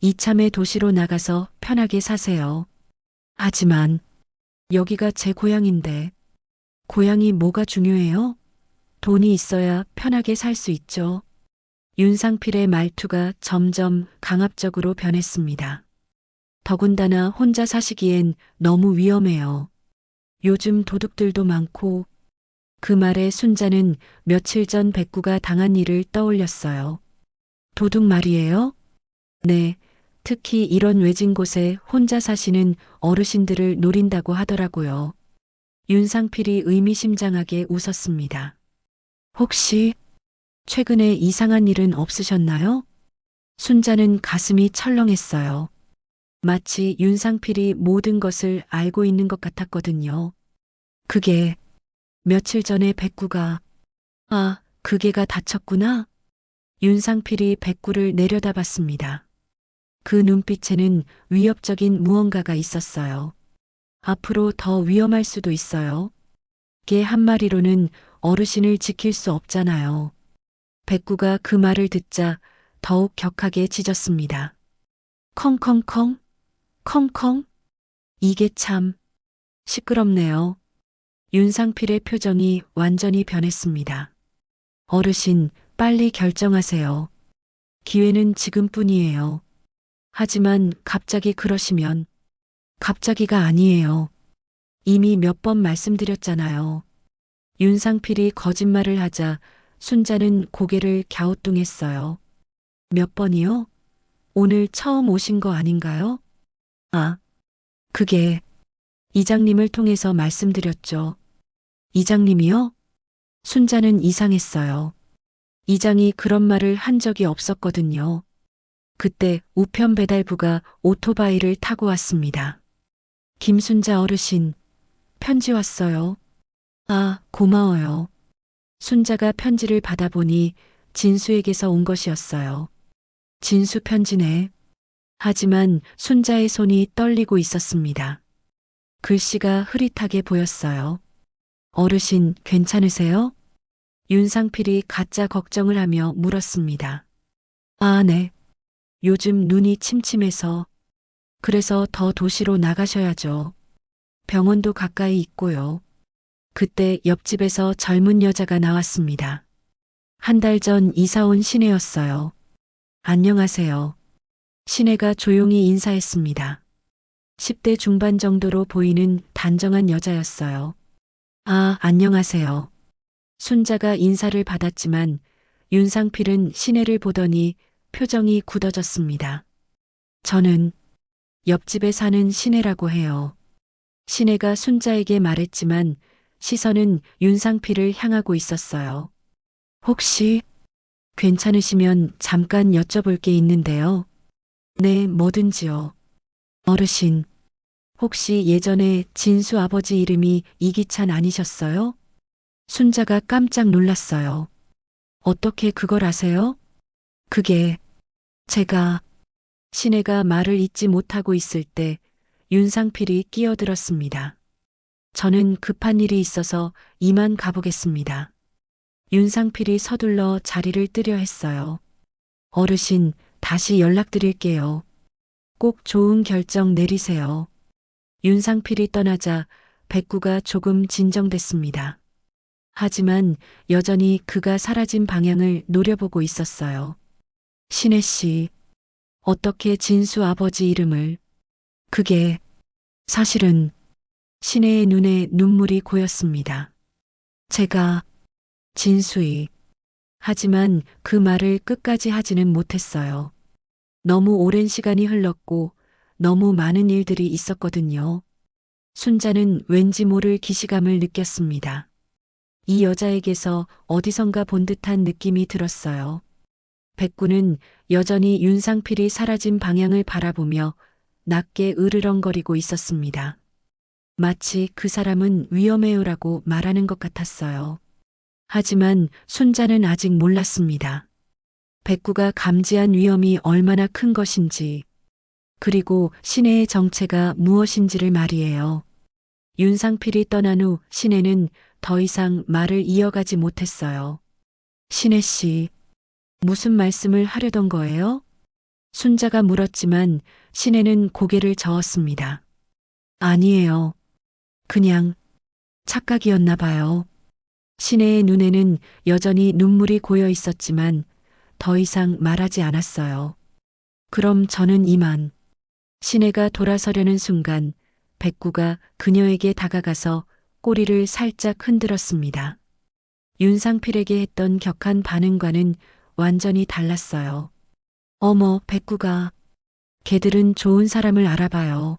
이참에 도시로 나가서 편하게 사세요. 하지만 여기가 제 고향인데. 고향이 뭐가 중요해요? 돈이 있어야 편하게 살 수 있죠. 윤상필의 말투가 점점 강압적으로 변했습니다. 더군다나 혼자 사시기엔 너무 위험해요. 요즘 도둑들도 많고. 그 말에 순자는 며칠 전 백구가 당한 일을 떠올렸어요. 도둑 말이에요? 네, 특히 이런 외진 곳에 혼자 사시는 어르신들을 노린다고 하더라고요. 윤상필이 의미심장하게 웃었습니다. 혹시 최근에 이상한 일은 없으셨나요? 순자는 가슴이 철렁했어요. 마치 윤상필이 모든 것을 알고 있는 것 같았거든요. 그게 며칠 전에 백구가. 아, 그 개가 다쳤구나. 윤상필이 백구를 내려다봤습니다. 그 눈빛에는 위협적인 무언가가 있었어요. 앞으로 더 위험할 수도 있어요. 개 한 마리로는 어르신을 지킬 수 없잖아요. 백구가 그 말을 듣자 더욱 격하게 짖었습니다. 컹컹컹, 컹컹. 이게 참 시끄럽네요. 윤상필의 표정이 완전히 변했습니다. 어르신, 빨리 결정하세요. 기회는 지금뿐이에요. 하지만 갑자기 그러시면. 갑자기가 아니에요. 이미 몇 번 말씀드렸잖아요. 윤상필이 거짓말을 하자 순자는 고개를 갸우뚱했어요. 몇 번이요? 오늘 처음 오신 거 아닌가요? 아, 그게 이장님을 통해서 말씀드렸죠. 이장님이요? 순자는 이상했어요. 이장이 그런 말을 한 적이 없었거든요. 그때 우편 배달부가 오토바이를 타고 왔습니다. 김순자 어르신, 편지 왔어요. 아, 고마워요. 순자가 편지를 받아보니 진수에게서 온 것이었어요. 진수 편지네. 하지만 순자의 손이 떨리고 있었습니다. 글씨가 흐릿하게 보였어요. 어르신, 괜찮으세요? 윤상필이 가짜 걱정을 하며 물었습니다. 아, 네. 요즘 눈이 침침해서. 그래서 더 도시로 나가셔야죠. 병원도 가까이 있고요. 그때 옆집에서 젊은 여자가 나왔습니다. 한 달 전 이사 온 시내였어요. 안녕하세요. 시내가 조용히 인사했습니다. 10대 중반 정도로 보이는 단정한 여자였어요. 아, 안녕하세요. 순자가 인사를 받았지만 윤상필은 시내를 보더니 표정이 굳어졌습니다. 저는 옆집에 사는 시내라고 해요. 시내가 순자에게 말했지만 시선은 윤상필을 향하고 있었어요. 혹시 괜찮으시면 잠깐 여쭤볼 게 있는데요. 네, 뭐든지요. 어르신, 혹시 예전에 진수 아버지 이름이 이기찬 아니셨어요? 순자가 깜짝 놀랐어요. 어떻게 그걸 아세요? 그게 제가 시내가 말을 잇지 못하고 있을 때 윤상필이 끼어들었습니다. 저는 급한 일이 있어서 이만 가보겠습니다. 윤상필이 서둘러 자리를 뜨려 했어요. 어르신, 다시 연락드릴게요. 꼭 좋은 결정 내리세요. 윤상필이 떠나자 백구가 조금 진정됐습니다. 하지만 여전히 그가 사라진 방향을 노려보고 있었어요. 신혜 씨, 어떻게 진수 아버지 이름을? 그게 사실은 신혜의 눈에 눈물이 고였습니다. 제가 진수이. 하지만 그 말을 끝까지 하지는 못했어요. 너무 오랜 시간이 흘렀고 너무 많은 일들이 있었거든요. 순자는 왠지 모를 기시감을 느꼈습니다. 이 여자에게서 어디선가 본 듯한 느낌이 들었어요. 백구는 여전히 윤상필이 사라진 방향을 바라보며 낮게 으르렁거리고 있었습니다. 마치 그 사람은 위험해요라고 말하는 것 같았어요. 하지만 순자는 아직 몰랐습니다. 백구가 감지한 위험이 얼마나 큰 것인지, 그리고 신혜의 정체가 무엇인지를 말이에요. 윤상필이 떠난 후 신혜는 더 이상 말을 이어가지 못했어요. 신혜 씨, 무슨 말씀을 하려던 거예요? 순자가 물었지만 신혜는 고개를 저었습니다. 아니에요. 그냥 착각이었나 봐요. 신혜의 눈에는 여전히 눈물이 고여 있었지만 더 이상 말하지 않았어요. 그럼 저는 이만. 신혜가 돌아서려는 순간 백구가 그녀에게 다가가서 꼬리를 살짝 흔들었습니다. 윤상필에게 했던 격한 반응과는 완전히 달랐어요. 어머, 백구가. 걔들은 좋은 사람을 알아봐요.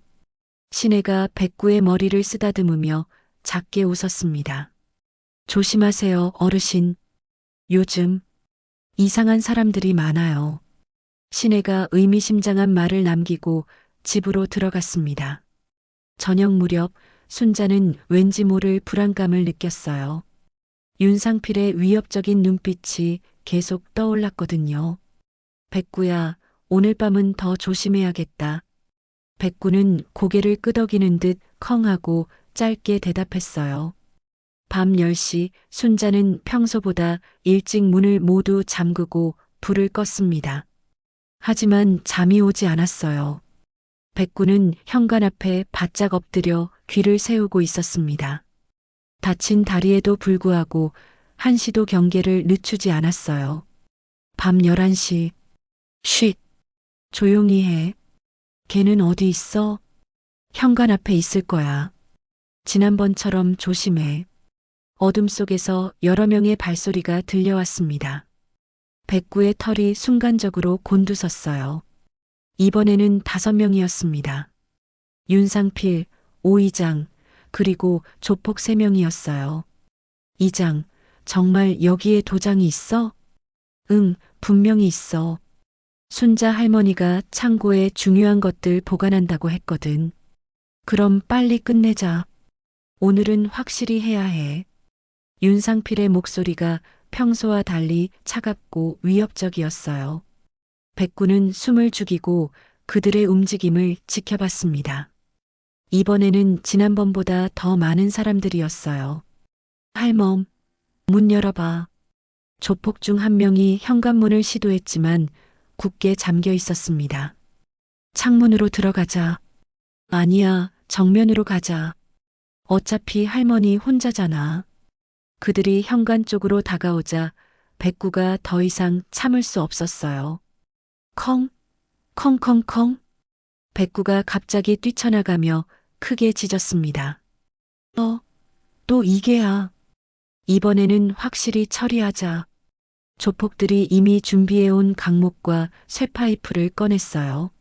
신혜가 백구의 머리를 쓰다듬으며 작게 웃었습니다. 조심하세요, 어르신. 요즘 이상한 사람들이 많아요. 신혜가 의미심장한 말을 남기고 집으로 들어갔습니다. 저녁 무렵 순자는 왠지 모를 불안감을 느꼈어요. 윤상필의 위협적인 눈빛이 계속 떠올랐거든요. 백구야, 오늘 밤은 더 조심해야겠다. 백구는 고개를 끄덕이는 듯 컹하고 짧게 대답했어요. 밤 10시 순자는 평소보다 일찍 문을 모두 잠그고 불을 껐습니다. 하지만 잠이 오지 않았어요. 백구는 현관 앞에 바짝 엎드려 귀를 세우고 있었습니다. 다친 다리에도 불구하고 한시도 경계를 늦추지 않았어요. 밤 11시. 쉿. 조용히 해. 걔는 어디 있어? 현관 앞에 있을 거야. 지난번처럼 조심해. 어둠 속에서 여러 명의 발소리가 들려왔습니다. 백구의 털이 순간적으로 곤두섰어요. 이번에는 5명이었습니다. 윤상필, 오 이장, 그리고 조폭 3명이었어요. 이장, 정말 여기에 도장이 있어? 응, 분명히 있어. 순자 할머니가 창고에 중요한 것들 보관한다고 했거든. 그럼 빨리 끝내자. 오늘은 확실히 해야 해. 윤상필의 목소리가 평소와 달리 차갑고 위협적이었어요. 백구는 숨을 죽이고 그들의 움직임을 지켜봤습니다. 이번에는 지난번보다 더 많은 사람들이었어요. 할멈, 문 열어봐. 조폭 중 한 명이 현관문을 시도했지만 굳게 잠겨 있었습니다. 창문으로 들어가자. 아니야, 정면으로 가자. 어차피 할머니 혼자잖아. 그들이 현관 쪽으로 다가오자 백구가 더 이상 참을 수 없었어요. 컹, 컹컹컹. 백구가 갑자기 뛰쳐나가며 크게 짖었습니다. 또 이게야. 이번에는 확실히 처리하자. 조폭들이 이미 준비해온 강목과 쇠파이프를 꺼냈어요.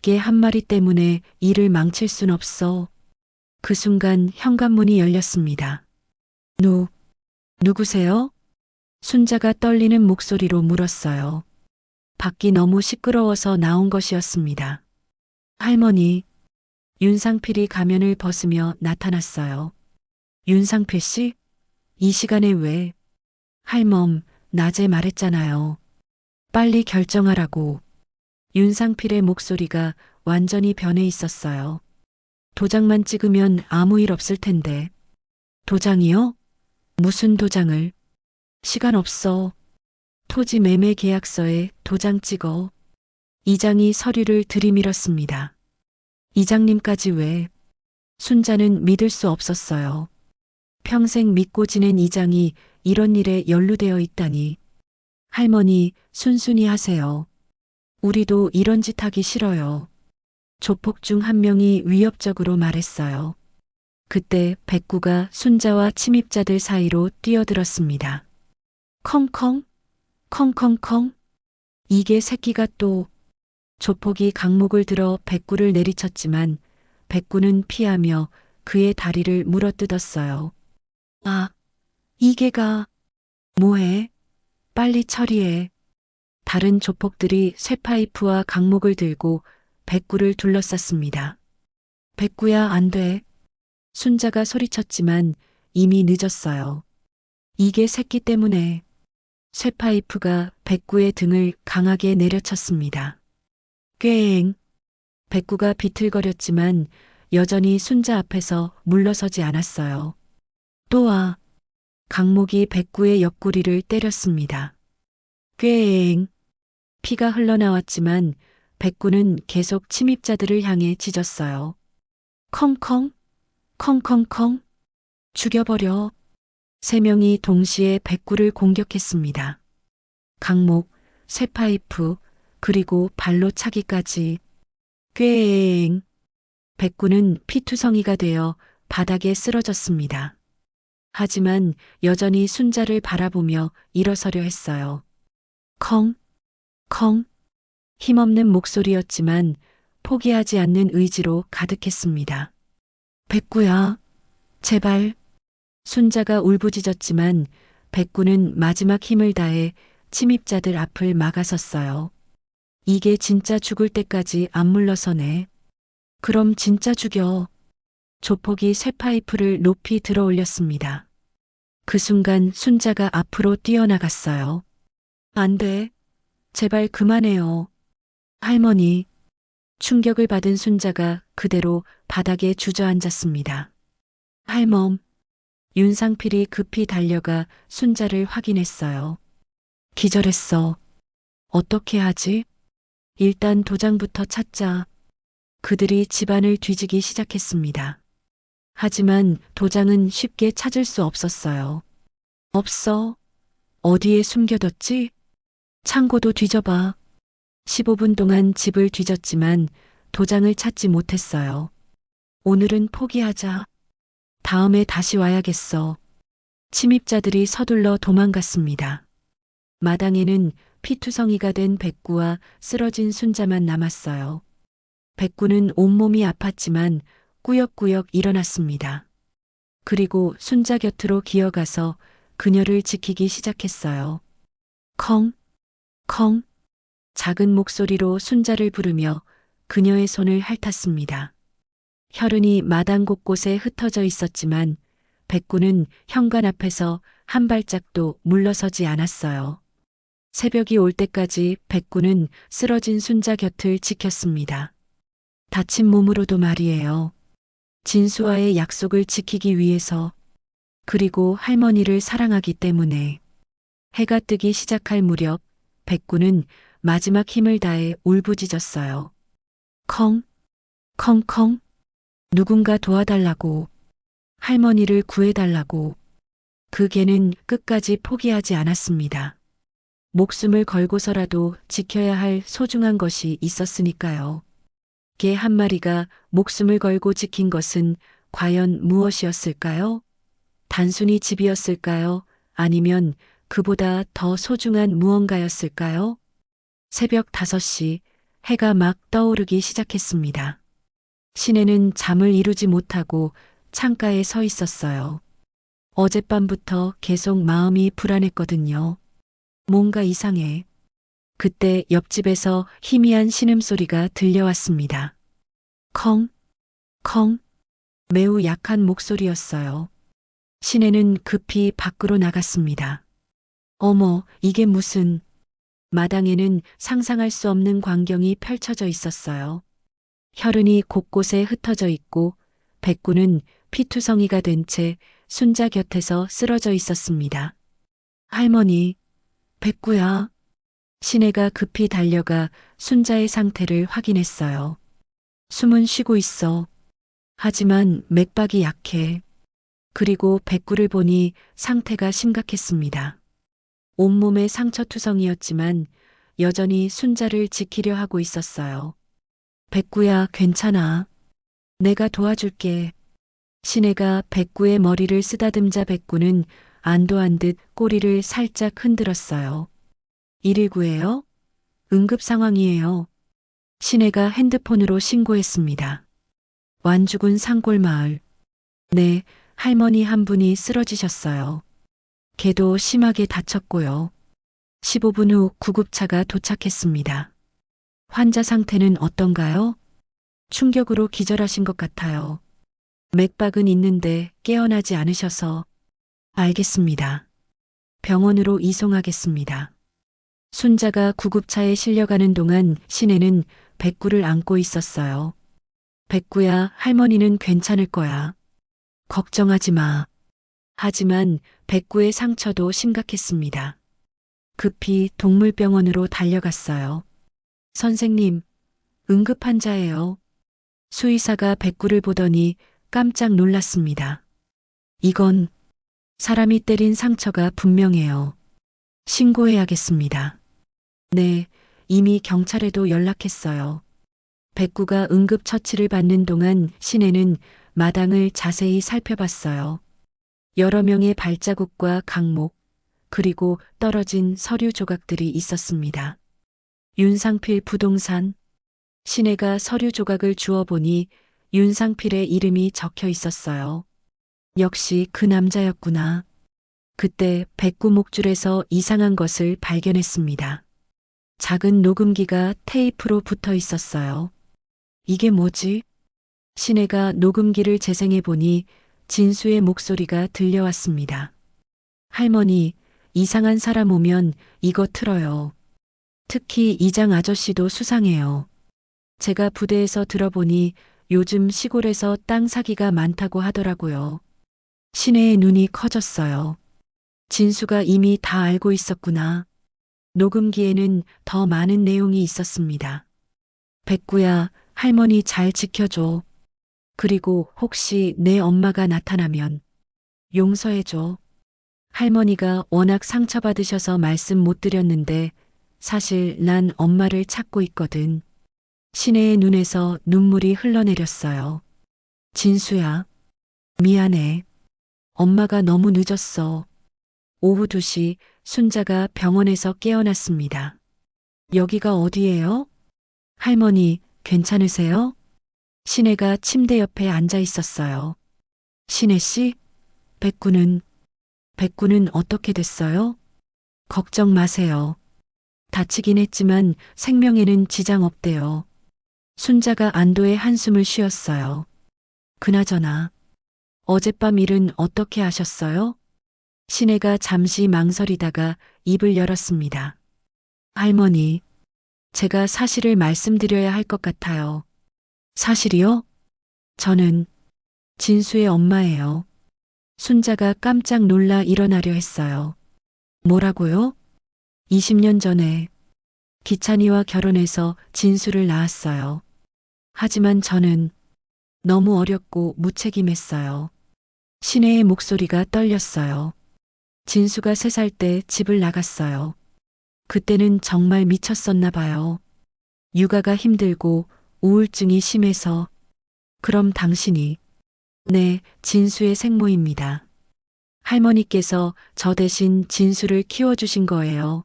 개 한 마리 때문에 일을 망칠 순 없어. 그 순간 현관문이 열렸습니다. 누구세요? 순자가 떨리는 목소리로 물었어요. 밖이 너무 시끄러워서 나온 것이었습니다. 할머니, 윤상필이 가면을 벗으며 나타났어요. 윤상필 씨? 이 시간에 왜? 할멈, 낮에 말했잖아요. 빨리 결정하라고. 윤상필의 목소리가 완전히 변해 있었어요. 도장만 찍으면 아무 일 없을 텐데. 도장이요? 무슨 도장을? 시간 없어. 토지 매매 계약서에 도장 찍어. 이장이 서류를 들이밀었습니다. 이장님까지 왜? 순자는 믿을 수 없었어요. 평생 믿고 지낸 이장이 이런 일에 연루되어 있다니. 할머니, 순순히 하세요. 우리도 이런 짓 하기 싫어요. 조폭 중 한 명이 위협적으로 말했어요. 그때 백구가 순자와 침입자들 사이로 뛰어들었습니다. 컹컹, 컹컹컹. 이게 새끼가 또. 조폭이 강목을 들어 백구를 내리쳤지만 백구는 피하며 그의 다리를 물어뜯었어요. 아, 이게가. 뭐해? 빨리 처리해. 다른 조폭들이 쇠파이프와 강목을 들고 백구를 둘러쌌습니다. 백구야, 안 돼. 순자가 소리쳤지만 이미 늦었어요. 이게 새끼 때문에. 쇠파이프가 백구의 등을 강하게 내려쳤습니다. 꾀엥. 백구가 비틀거렸지만 여전히 순자 앞에서 물러서지 않았어요. 또 와. 강목이 백구의 옆구리를 때렸습니다. 꾀엥. 피가 흘러나왔지만 백구는 계속 침입자들을 향해 짖었어요. 컹컹, 컹컹컹. 죽여버려. 세 명이 동시에 백구를 공격했습니다. 강목, 쇠파이프, 그리고 발로 차기까지. 꾀엥. 백구는 피투성이가 되어 바닥에 쓰러졌습니다. 하지만 여전히 순자를 바라보며 일어서려 했어요. 컹, 컹. 힘없는 목소리였지만 포기하지 않는 의지로 가득했습니다. 백구야, 제발. 순자가 울부짖었지만 백구는 마지막 힘을 다해 침입자들 앞을 막아섰어요. 이게 진짜 죽을 때까지 안 물러서네. 그럼 진짜 죽여. 조폭이 쇠파이프를 높이 들어 올렸습니다. 그 순간 순자가 앞으로 뛰어나갔어요. 안 돼. 제발 그만해요. 할머니. 충격을 받은 순자가 그대로 바닥에 주저앉았습니다. 할멈. 윤상필이 급히 달려가 순자를 확인했어요. 기절했어. 어떻게 하지? 일단 도장부터 찾자. 그들이 집안을 뒤지기 시작했습니다. 하지만 도장은 쉽게 찾을 수 없었어요. 없어. 어디에 숨겨뒀지? 창고도 뒤져봐. 15분 동안 집을 뒤졌지만 도장을 찾지 못했어요. 오늘은 포기하자. 다음에 다시 와야겠어. 침입자들이 서둘러 도망갔습니다. 마당에는 피투성이가 된 백구와 쓰러진 순자만 남았어요. 백구는 온몸이 아팠지만 꾸역꾸역 일어났습니다. 그리고 순자 곁으로 기어가서 그녀를 지키기 시작했어요. 컹, 컹. 작은 목소리로 순자를 부르며 그녀의 손을 핥았습니다. 혈흔이 마당 곳곳에 흩어져 있었지만 백구는 현관 앞에서 한 발짝도 물러서지 않았어요. 새벽이 올 때까지 백구는 쓰러진 순자 곁을 지켰습니다. 다친 몸으로도 말이에요. 진수와의 약속을 지키기 위해서, 그리고 할머니를 사랑하기 때문에. 해가 뜨기 시작할 무렵 백구는 마지막 힘을 다해 울부짖었어요. 컹, 컹컹. 누군가 도와달라고. 할머니를 구해달라고. 그 개는 끝까지 포기하지 않았습니다. 목숨을 걸고서라도 지켜야 할 소중한 것이 있었으니까요. 개 한 마리가 목숨을 걸고 지킨 것은 과연 무엇이었을까요? 단순히 집이었을까요? 아니면 그보다 더 소중한 무언가였을까요? 새벽 5시, 해가 막 떠오르기 시작했습니다. 신혜는 잠을 이루지 못하고 창가에 서 있었어요. 어젯밤부터 계속 마음이 불안했거든요. 뭔가 이상해. 그때 옆집에서 희미한 신음소리가 들려왔습니다. 컹, 컹. 매우 약한 목소리였어요. 신혜는 급히 밖으로 나갔습니다. 어머, 이게 무슨... 마당에는 상상할 수 없는 광경이 펼쳐져 있었어요. 혈흔이 곳곳에 흩어져 있고 백구는 피투성이가 된 채 순자 곁에서 쓰러져 있었습니다. 할머니, 백구야. 신혜가 급히 달려가 순자의 상태를 확인했어요. 숨은 쉬고 있어. 하지만 맥박이 약해. 그리고 백구를 보니 상태가 심각했습니다. 온몸에 상처투성이었지만 여전히 순자를 지키려 하고 있었어요. 백구야, 괜찮아. 내가 도와줄게. 신혜가 백구의 머리를 쓰다듬자 백구는 안도한 듯 꼬리를 살짝 흔들었어요. 119예요? 응급 상황이에요. 신혜가 핸드폰으로 신고했습니다. 완주군 산골마을. 네, 할머니 한 분이 쓰러지셨어요. 개도 심하게 다쳤고요. 15분 후 구급차가 도착했습니다. 환자 상태는 어떤가요? 충격으로 기절하신 것 같아요. 맥박은 있는데 깨어나지 않으셔서. 알겠습니다. 병원으로 이송하겠습니다. 순자가 구급차에 실려가는 동안 신혜는 백구를 안고 있었어요. 백구야, 할머니는 괜찮을 거야. 걱정하지 마. 하지만 백구의 상처도 심각했습니다. 급히 동물병원으로 달려갔어요. 선생님, 응급환자예요. 수의사가 백구를 보더니 깜짝 놀랐습니다. 이건 사람이 때린 상처가 분명해요. 신고해야겠습니다. 네, 이미 경찰에도 연락했어요. 백구가 응급처치를 받는 동안 신혜는 마당을 자세히 살펴봤어요. 여러 명의 발자국과 강목, 그리고 떨어진 서류 조각들이 있었습니다. 윤상필 부동산. 신혜가 서류 조각을 주워보니 윤상필의 이름이 적혀 있었어요. 역시 그 남자였구나. 그때 백구 목줄에서 이상한 것을 발견했습니다. 작은 녹음기가 테이프로 붙어 있었어요. 이게 뭐지? 신혜가 녹음기를 재생해보니 진수의 목소리가 들려왔습니다. 할머니, 이상한 사람 오면 이거 틀어요. 특히 이장 아저씨도 수상해요. 제가 부대에서 들어보니 요즘 시골에서 땅 사기가 많다고 하더라고요. 신혜의 눈이 커졌어요. 진수가 이미 다 알고 있었구나. 녹음기에는 더 많은 내용이 있었습니다. 백구야, 할머니 잘 지켜줘. 그리고 혹시 내 엄마가 나타나면 용서해줘. 할머니가 워낙 상처받으셔서 말씀 못 드렸는데 사실 난 엄마를 찾고 있거든. 신혜의 눈에서 눈물이 흘러내렸어요. 진수야, 미안해. 엄마가 너무 늦었어. 오후 2시 순자가 병원에서 깨어났습니다. 여기가 어디예요? 할머니, 괜찮으세요? 신혜가 침대 옆에 앉아 있었어요. 신혜 씨? 백구는 백구는 어떻게 됐어요? 걱정 마세요. 다치긴 했지만 생명에는 지장 없대요. 순자가 안도의 한숨을 쉬었어요. 그나저나 어젯밤 일은 어떻게 하셨어요? 시내가 잠시 망설이다가 입을 열었습니다. 할머니, 제가 사실을 말씀드려야 할 것 같아요. 사실이요? 저는 진수의 엄마예요. 순자가 깜짝 놀라 일어나려 했어요. 뭐라고요? 20년 전에 기찬이와 결혼해서 진수를 낳았어요. 하지만 저는 너무 어렸고 무책임했어요. 시내의 목소리가 떨렸어요. 진수가 3살 때 집을 나갔어요. 그때는 정말 미쳤었나 봐요. 육아가 힘들고 우울증이 심해서. 그럼 당신이? 네, 진수의 생모입니다. 할머니께서 저 대신 진수를 키워주신 거예요.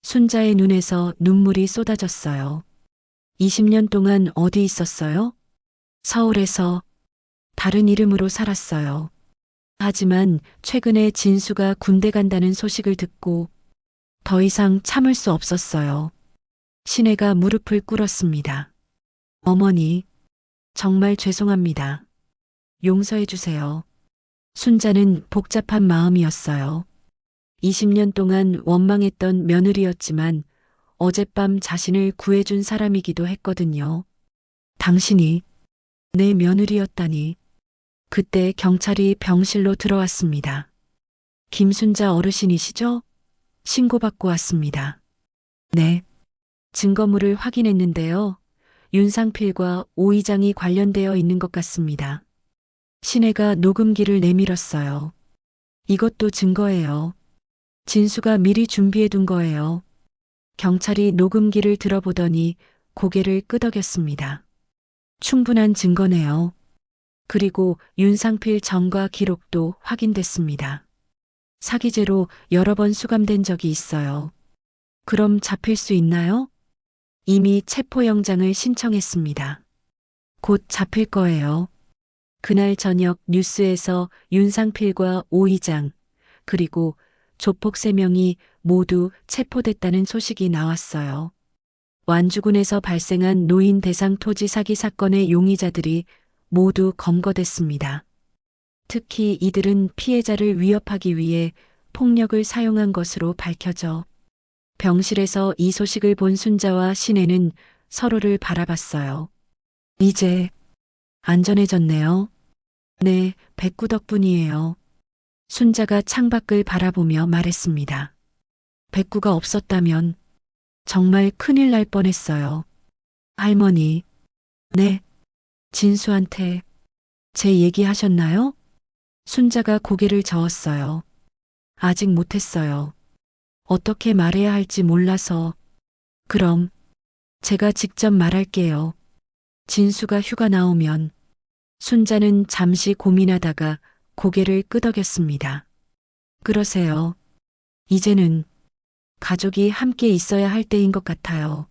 순자의 눈에서 눈물이 쏟아졌어요. 20년 동안 어디 있었어요? 서울에서 다른 이름으로 살았어요. 하지만 최근에 진수가 군대 간다는 소식을 듣고 더 이상 참을 수 없었어요. 시내가 무릎을 꿇었습니다. 어머니, 정말 죄송합니다. 용서해 주세요. 순자는 복잡한 마음이었어요. 20년 동안 원망했던 며느리였지만 어젯밤 자신을 구해준 사람이기도 했거든요. 당신이 내 며느리였다니. 그때 경찰이 병실로 들어왔습니다. 김순자 어르신이시죠? 신고받고 왔습니다. 네. 증거물을 확인했는데요. 윤상필과 오 이장이 관련되어 있는 것 같습니다. 시내가 녹음기를 내밀었어요. 이것도 증거예요. 진수가 미리 준비해둔 거예요. 경찰이 녹음기를 들어보더니 고개를 끄덕였습니다. 충분한 증거네요. 그리고 윤상필 전과 기록도 확인됐습니다. 사기죄로 여러 번 수감된 적이 있어요. 그럼 잡힐 수 있나요? 이미 체포영장을 신청했습니다. 곧 잡힐 거예요. 그날 저녁 뉴스에서 윤상필과 오 이장, 그리고 조폭 3명이 모두 체포됐다는 소식이 나왔어요. 완주군에서 발생한 노인 대상 토지 사기 사건의 용의자들이 모두 검거됐습니다. 특히 이들은 피해자를 위협하기 위해 폭력을 사용한 것으로 밝혀져 병실에서 이 소식을 본 순자와 시내는 서로를 바라봤어요. 이제 안전해졌네요. 네, 백구 덕분이에요. 순자가 창밖을 바라보며 말했습니다. 백구가 없었다면 정말 큰일 날 뻔했어요. 할머니, 네, 진수한테 제 얘기하셨나요? 순자가 고개를 저었어요. 아직 못했어요. 어떻게 말해야 할지 몰라서. 그럼 제가 직접 말할게요. 진수가 휴가 나오면. 순자는 잠시 고민하다가 고개를 끄덕였습니다. 그러세요. 이제는 가족이 함께 있어야 할 때인 것 같아요.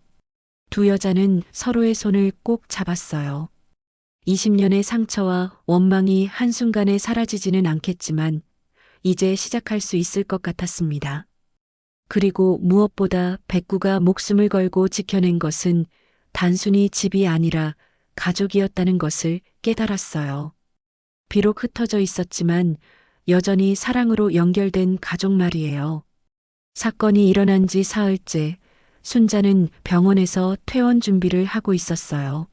두 여자는 서로의 손을 꼭 잡았어요. 20년의 상처와 원망이 한순간에 사라지지는 않겠지만 이제 시작할 수 있을 것 같았습니다. 그리고 무엇보다 백구가 목숨을 걸고 지켜낸 것은 단순히 집이 아니라 가족이었다는 것을 깨달았어요. 비록 흩어져 있었지만 여전히 사랑으로 연결된 가족 말이에요. 사건이 일어난 지 사흘째, 순자는 병원에서 퇴원 준비를 하고 있었어요.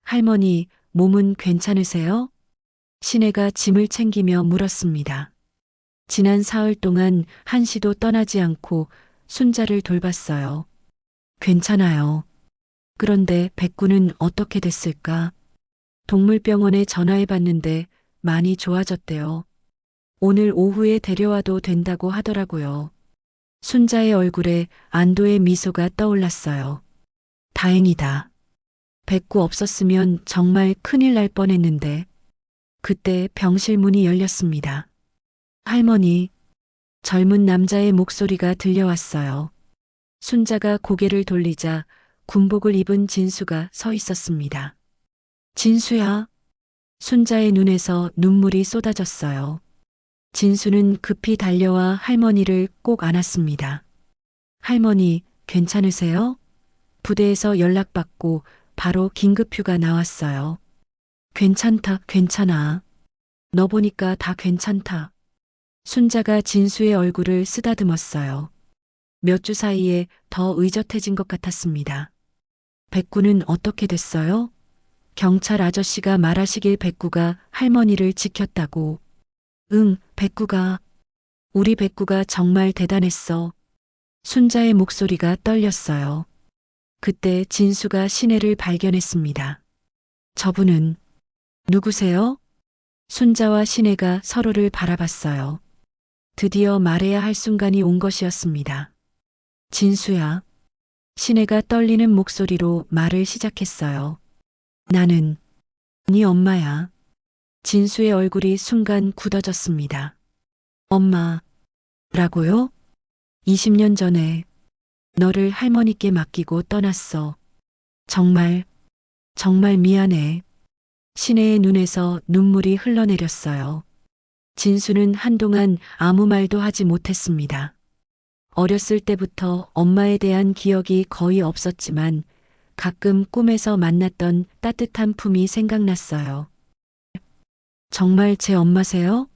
할머니, 몸은 괜찮으세요? 시내가 짐을 챙기며 물었습니다. 지난 사흘 동안 한시도 떠나지 않고 순자를 돌봤어요. 괜찮아요. 그런데 백구는 어떻게 됐을까? 동물병원에 전화해봤는데 많이 좋아졌대요. 오늘 오후에 데려와도 된다고 하더라고요. 순자의 얼굴에 안도의 미소가 떠올랐어요. 다행이다. 백구 없었으면 정말 큰일 날 뻔했는데. 그때 병실 문이 열렸습니다. 할머니, 젊은 남자의 목소리가 들려왔어요. 순자가 고개를 돌리자 군복을 입은 진수가 서 있었습니다. 진수야. 순자의 눈에서 눈물이 쏟아졌어요. 진수는 급히 달려와 할머니를 꼭 안았습니다. 할머니, 괜찮으세요? 부대에서 연락받고 바로 긴급휴가 나왔어요. 괜찮다, 괜찮아. 너 보니까 다 괜찮다. 순자가 진수의 얼굴을 쓰다듬었어요. 몇 주 사이에 더 의젓해진 것 같았습니다. 백구는 어떻게 됐어요? 경찰 아저씨가 말하시길 백구가 할머니를 지켰다고. 응, 백구가. 우리 백구가 정말 대단했어. 순자의 목소리가 떨렸어요. 그때 진수가 시내를 발견했습니다. 저분은 누구세요? 순자와 시내가 서로를 바라봤어요. 드디어 말해야 할 순간이 온 것이었습니다. 진수야. 시내가 떨리는 목소리로 말을 시작했어요. 나는 네 엄마야. 진수의 얼굴이 순간 굳어졌습니다. 엄마라고요? 20년 전에 너를 할머니께 맡기고 떠났어. 정말 미안해. 시내의 눈에서 눈물이 흘러내렸어요. 진수는 한동안 아무 말도 하지 못했습니다. 어렸을 때부터 엄마에 대한 기억이 거의 없었지만 가끔 꿈에서 만났던 따뜻한 품이 생각났어요. 정말 제 엄마세요?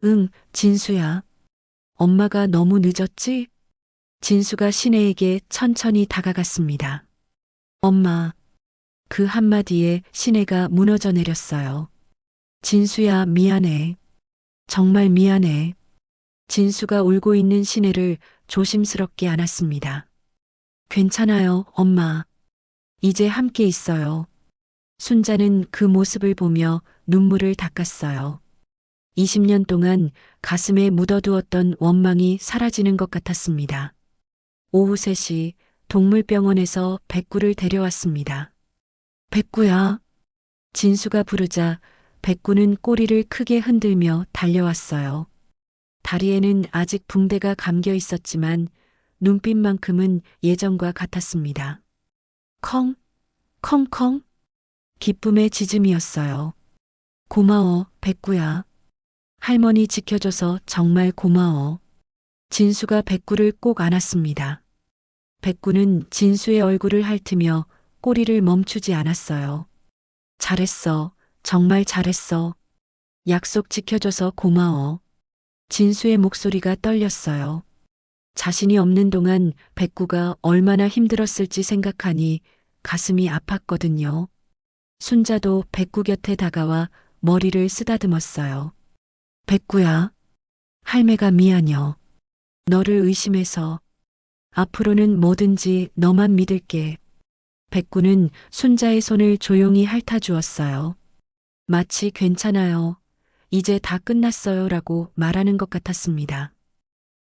응, 진수야. 엄마가 너무 늦었지? 진수가 시내에게 천천히 다가갔습니다. 엄마. 그 한마디에 시내가 무너져 내렸어요. 진수야, 미안해. 정말 미안해. 진수가 울고 있는 시내를 조심스럽게 안았습니다. 괜찮아요, 엄마. 이제 함께 있어요. 순자는 그 모습을 보며 눈물을 닦았어요. 20년 동안 가슴에 묻어두었던 원망이 사라지는 것 같았습니다. 오후 3시 동물병원에서 백구를 데려왔습니다. 백구야. 진수가 부르자 백구는 꼬리를 크게 흔들며 달려왔어요. 다리에는 아직 붕대가 감겨 있었지만 눈빛만큼은 예전과 같았습니다. 컹, 컹컹. 기쁨의 짖음이었어요. 고마워, 백구야. 할머니 지켜줘서 정말 고마워. 진수가 백구를 꼭 안았습니다. 백구는 진수의 얼굴을 핥으며 꼬리를 멈추지 않았어요. 잘했어. 정말 잘했어. 약속 지켜줘서 고마워. 진수의 목소리가 떨렸어요. 자신이 없는 동안 백구가 얼마나 힘들었을지 생각하니 가슴이 아팠거든요. 순자도 백구 곁에 다가와 머리를 쓰다듬었어요. 백구야, 할매가 미안여. 너를 의심해서. 앞으로는 뭐든지 너만 믿을게. 백구는 순자의 손을 조용히 핥아주었어요. 마치 괜찮아요. 이제 다 끝났어요 라고 말하는 것 같았습니다.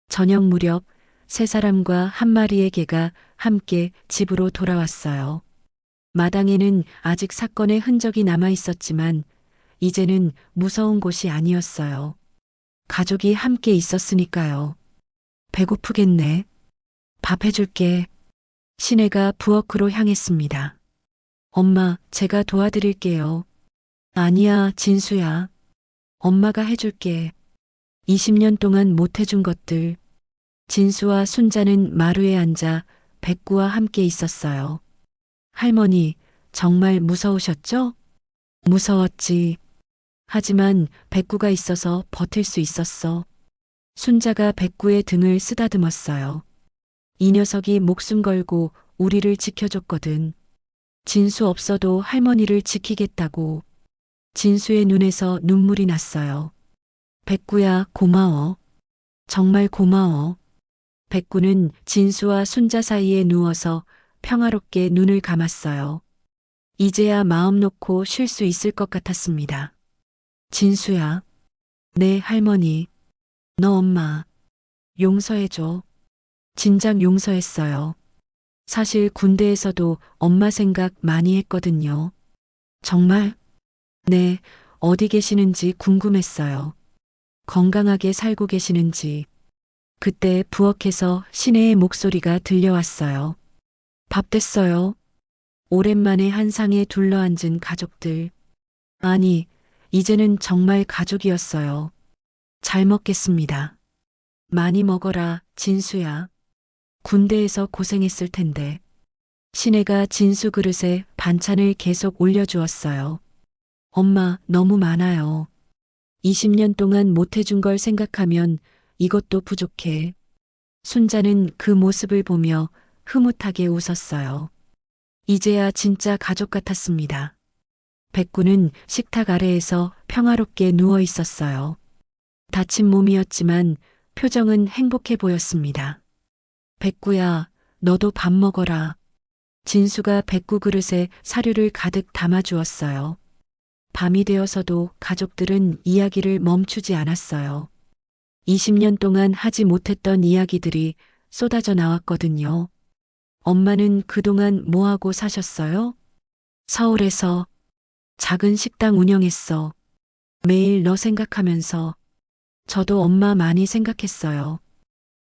저녁 무렵 3사람과 한 마리의 개가 함께 집으로 돌아왔어요. 마당에는 아직 사건의 흔적이 남아 있었지만 이제는 무서운 곳이 아니었어요. 가족이 함께 있었으니까요. 배고프겠네. 밥 해줄게. 시내가 부엌으로 향했습니다. 엄마, 제가 도와드릴게요. 아니야, 진수야. 엄마가 해줄게. 20년 동안 못 해준 것들. 진수와 순자는 마루에 앉아 백구와 함께 있었어요. 할머니, 정말 무서우셨죠? 무서웠지. 하지만 백구가 있어서 버틸 수 있었어. 순자가 백구의 등을 쓰다듬었어요. 이 녀석이 목숨 걸고 우리를 지켜줬거든. 진수 없어도 할머니를 지키겠다고. 진수의 눈에서 눈물이 났어요. 백구야, 고마워. 정말 고마워. 백구는 진수와 순자 사이에 누워서 평화롭게 눈을 감았어요. 이제야 마음 놓고 쉴 수 있을 것 같았습니다. 진수야. 네, 할머니. 너 엄마. 용서해줘. 진작 용서했어요. 사실 군대에서도 엄마 생각 많이 했거든요. 정말? 네, 어디 계시는지 궁금했어요. 건강하게 살고 계시는지. 그때 부엌에서 시내의 목소리가 들려왔어요. 밥 됐어요. 오랜만에 한 상에 둘러앉은 가족들. 아니, 이제는 정말 가족이었어요. 잘 먹겠습니다. 많이 먹어라, 진수야. 군대에서 고생했을 텐데. 시내가 진수 그릇에 반찬을 계속 올려주었어요. 엄마, 너무 많아요. 20년 동안 못해준 걸 생각하면 이것도 부족해. 순자는 그 모습을 보며 흐뭇하게 웃었어요. 이제야 진짜 가족 같았습니다. 백구는 식탁 아래에서 평화롭게 누워 있었어요. 다친 몸이었지만 표정은 행복해 보였습니다. 백구야, 너도 밥 먹어라. 진수가 백구 그릇에 사료를 가득 담아주었어요. 밤이 되어서도 가족들은 이야기를 멈추지 않았어요. 20년 동안 하지 못했던 이야기들이 쏟아져 나왔거든요. 엄마는 그동안 뭐하고 사셨어요? 서울에서 작은 식당 운영했어. 매일 너 생각하면서. 저도 엄마 많이 생각했어요.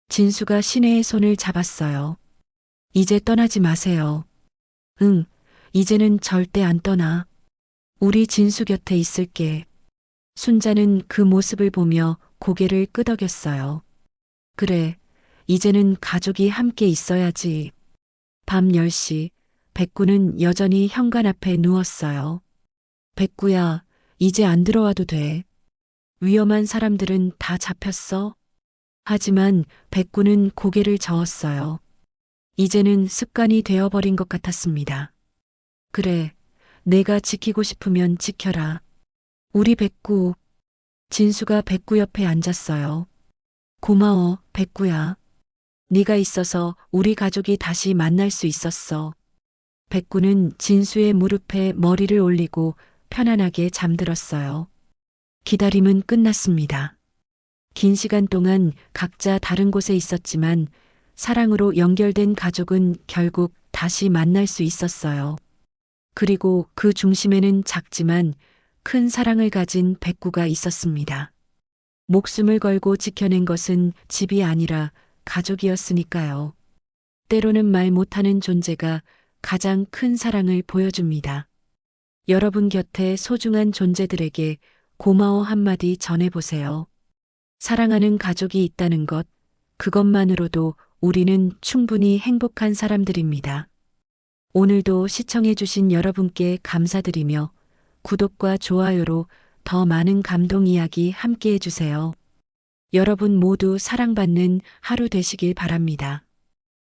진수가 시내의 손을 잡았어요. 이제 떠나지 마세요. 응, 이제는 절대 안 떠나. 우리 진수 곁에 있을게. 순자는 그 모습을 보며 고개를 끄덕였어요. 그래, 이제는 가족이 함께 있어야지. 밤 10시, 백구는 여전히 현관 앞에 누웠어요. 백구야, 이제 안 들어와도 돼. 위험한 사람들은 다 잡혔어. 하지만 백구는 고개를 저었어요. 이제는 습관이 되어버린 것 같았습니다. 그래, 내가 지키고 싶으면 지켜라. 우리 백구. 진수가 백구 옆에 앉았어요. 고마워, 백구야. 네가 있어서 우리 가족이 다시 만날 수 있었어. 백구는 진수의 무릎에 머리를 올리고 편안하게 잠들었어요. 기다림은 끝났습니다. 긴 시간 동안 각자 다른 곳에 있었지만 사랑으로 연결된 가족은 결국 다시 만날 수 있었어요. 그리고 그 중심에는 작지만 큰 사랑을 가진 백구가 있었습니다. 목숨을 걸고 지켜낸 것은 집이 아니라 가족이었으니까요. 때로는 말 못하는 존재가 가장 큰 사랑을 보여줍니다. 여러분 곁에 소중한 존재들에게 고마워 한마디 전해보세요. 사랑하는 가족이 있다는 것, 그것만으로도 우리는 충분히 행복한 사람들입니다. 오늘도 시청해주신 여러분께 감사드리며 구독과 좋아요로 더 많은 감동 이야기 함께 해주세요. 여러분 모두 사랑받는 하루 되시길 바랍니다.